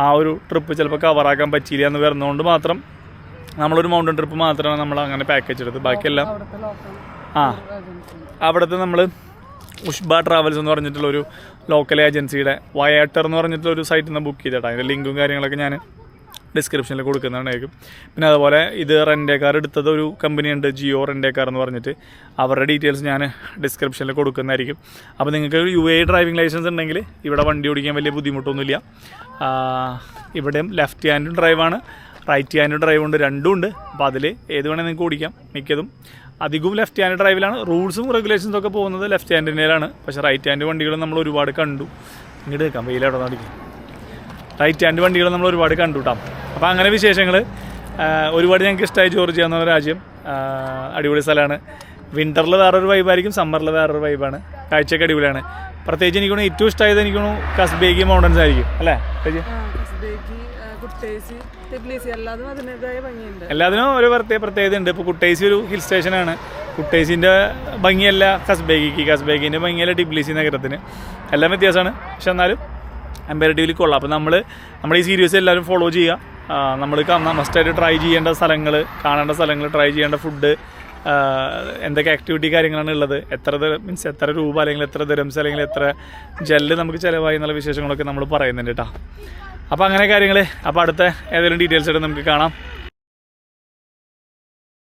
ആ ഒരു ട്രിപ്പ് ചിലപ്പോൾ കവറാക്കാൻ പറ്റിയില്ല എന്ന് വരുന്നതുകൊണ്ട് മാത്രം നമ്മളൊരു മൗണ്ടൻ ട്രിപ്പ് മാത്രമാണ് നമ്മൾ അങ്ങനെ പാക്കേജ് എടുത്ത്. ബാക്കിയെല്ലാം അവിടുത്തെ നമ്മൾ ഉഷ്ബ ട്രാവൽസ് എന്ന് പറഞ്ഞിട്ടുള്ളൊരു ലോക്കൽ ഏജൻസിയുടെ വയേട്ടർ എന്ന് പറഞ്ഞിട്ടുള്ളൊരു സൈറ്റിൽ നിന്ന് ബുക്ക് ചെയ്തിട്ടാണ്. അതിൻ്റെ ലിങ്കും കാര്യങ്ങളൊക്കെ ഞാൻ ഡിസ്ക്രിപ്ഷനിൽ കൊടുക്കുന്നതായിരിക്കും. പിന്നെ അതുപോലെ ഇത് റെൻ്റേ കാർ എടുത്തത് ഒരു കമ്പനിയുണ്ട്, ജിയോ റെൻ്റേ കാർ എന്ന് പറഞ്ഞിട്ട്, അവരുടെ ഡീറ്റെയിൽസ് ഞാൻ ഡിസ്ക്രിപ്ഷനിൽ കൊടുക്കുന്നതായിരിക്കും. അപ്പോൾ നിങ്ങൾക്ക് UAE ഡ്രൈവിംഗ് ലൈസൻസ് ഉണ്ടെങ്കിൽ ഇവിടെ വണ്ടി ഓടിക്കാൻ വലിയ ബുദ്ധിമുട്ടൊന്നുമില്ല. ഇവിടെയും ലെഫ്റ്റ് ഹാൻഡും ഡ്രൈവാണ്, റൈറ്റ് ഹാൻഡ് ഡ്രൈവുണ്ട്, രണ്ടും ഉണ്ട്. അപ്പോൾ അതിൽ ഏത് വേണമെങ്കിൽ നിങ്ങൾക്ക് ഓടിക്കാം. മിക്കതും അധികവും ലെഫ്റ്റ് ഹാൻഡ് ഡ്രൈവിലാണ്. റൂൾസും റെഗുലേഷൻസും ഒക്കെ പോകുന്നത് ലെഫ്റ്റ് ഹാൻഡിൻ്റെയിലാണ്. പക്ഷേ റൈറ്റ് ഹാൻഡ് വണ്ടികൾ നമ്മൾ ഒരുപാട് കണ്ടു. ഇങ്ങോട്ട് വെക്കാം, വെയിലവിടെ നടിക്കും. റൈറ്റ് ഹാൻഡ് വണ്ടികൾ നമ്മൾ ഒരുപാട് കണ്ടു കേട്ടോ. അപ്പോൾ അങ്ങനെ വിശേഷങ്ങൾ ഒരുപാട് ഞങ്ങൾക്ക് ഇഷ്ടമായി. ജോർജിയ എന്ന രാജ്യം അടിപൊളി സ്ഥലമാണ്. വിൻ്ററിൽ വേറൊരു വൈബായിരിക്കും, സമ്മറിൽ വേറൊരു വൈബാണ്. കാഴ്ചയൊക്കെ അടിപൊളിയാണ്. പ്രത്യേകിച്ച് എനിക്ക് ഏറ്റവും ഇഷ്ടമായത് എനിക്ക് കസ്ബേഗി മൗണ്ടൻസ് ആയിരിക്കും അല്ലേ? എല്ലാത്തിനും ഒരു പ്രത്യേകത ഉണ്ട്. ഇപ്പോൾ കുട്ടൈസി ഒരു ഹിൽ സ്റ്റേഷനാണ്. കുട്ടൈസിൻ്റെ ഭംഗിയല്ല കസ്ബേഗിൻ്റെ ഭംഗിയല്ല ടിബ്ലീസി നഗരത്തിന്. എല്ലാം വ്യത്യാസമാണ്. പക്ഷെ എന്നാലും കമ്പാരിറ്റീവ്ലി കൊള്ളാം. അപ്പോൾ നമ്മൾ ഈ സീരീസ് എല്ലാവരും ഫോളോ ചെയ്യുക. നമ്മൾ മസ്റ്റായിട്ട് ട്രൈ ചെയ്യേണ്ട സ്ഥലങ്ങൾ, കാണേണ്ട സ്ഥലങ്ങൾ, ട്രൈ ചെയ്യേണ്ട ഫുഡ്, എന്തൊക്കെ ആക്ടിവിറ്റി കാര്യങ്ങളാണ് ഉള്ളത്, എത്ര രൂപ അല്ലെങ്കിൽ എത്ര ദിറംസ് അല്ലെങ്കിൽ എത്ര ജെല്ല് നമുക്ക് ചിലവായി എന്നുള്ള വിശേഷങ്ങളൊക്കെ നമ്മൾ പറയുന്നുണ്ട് കേട്ടോ. അപ്പോൾ അങ്ങനെ കാര്യങ്ങൾ. അപ്പോൾ അടുത്ത ഏതെങ്കിലും ഡീറ്റെയിൽസ് ആയിട്ട് നമുക്ക് കാണാം.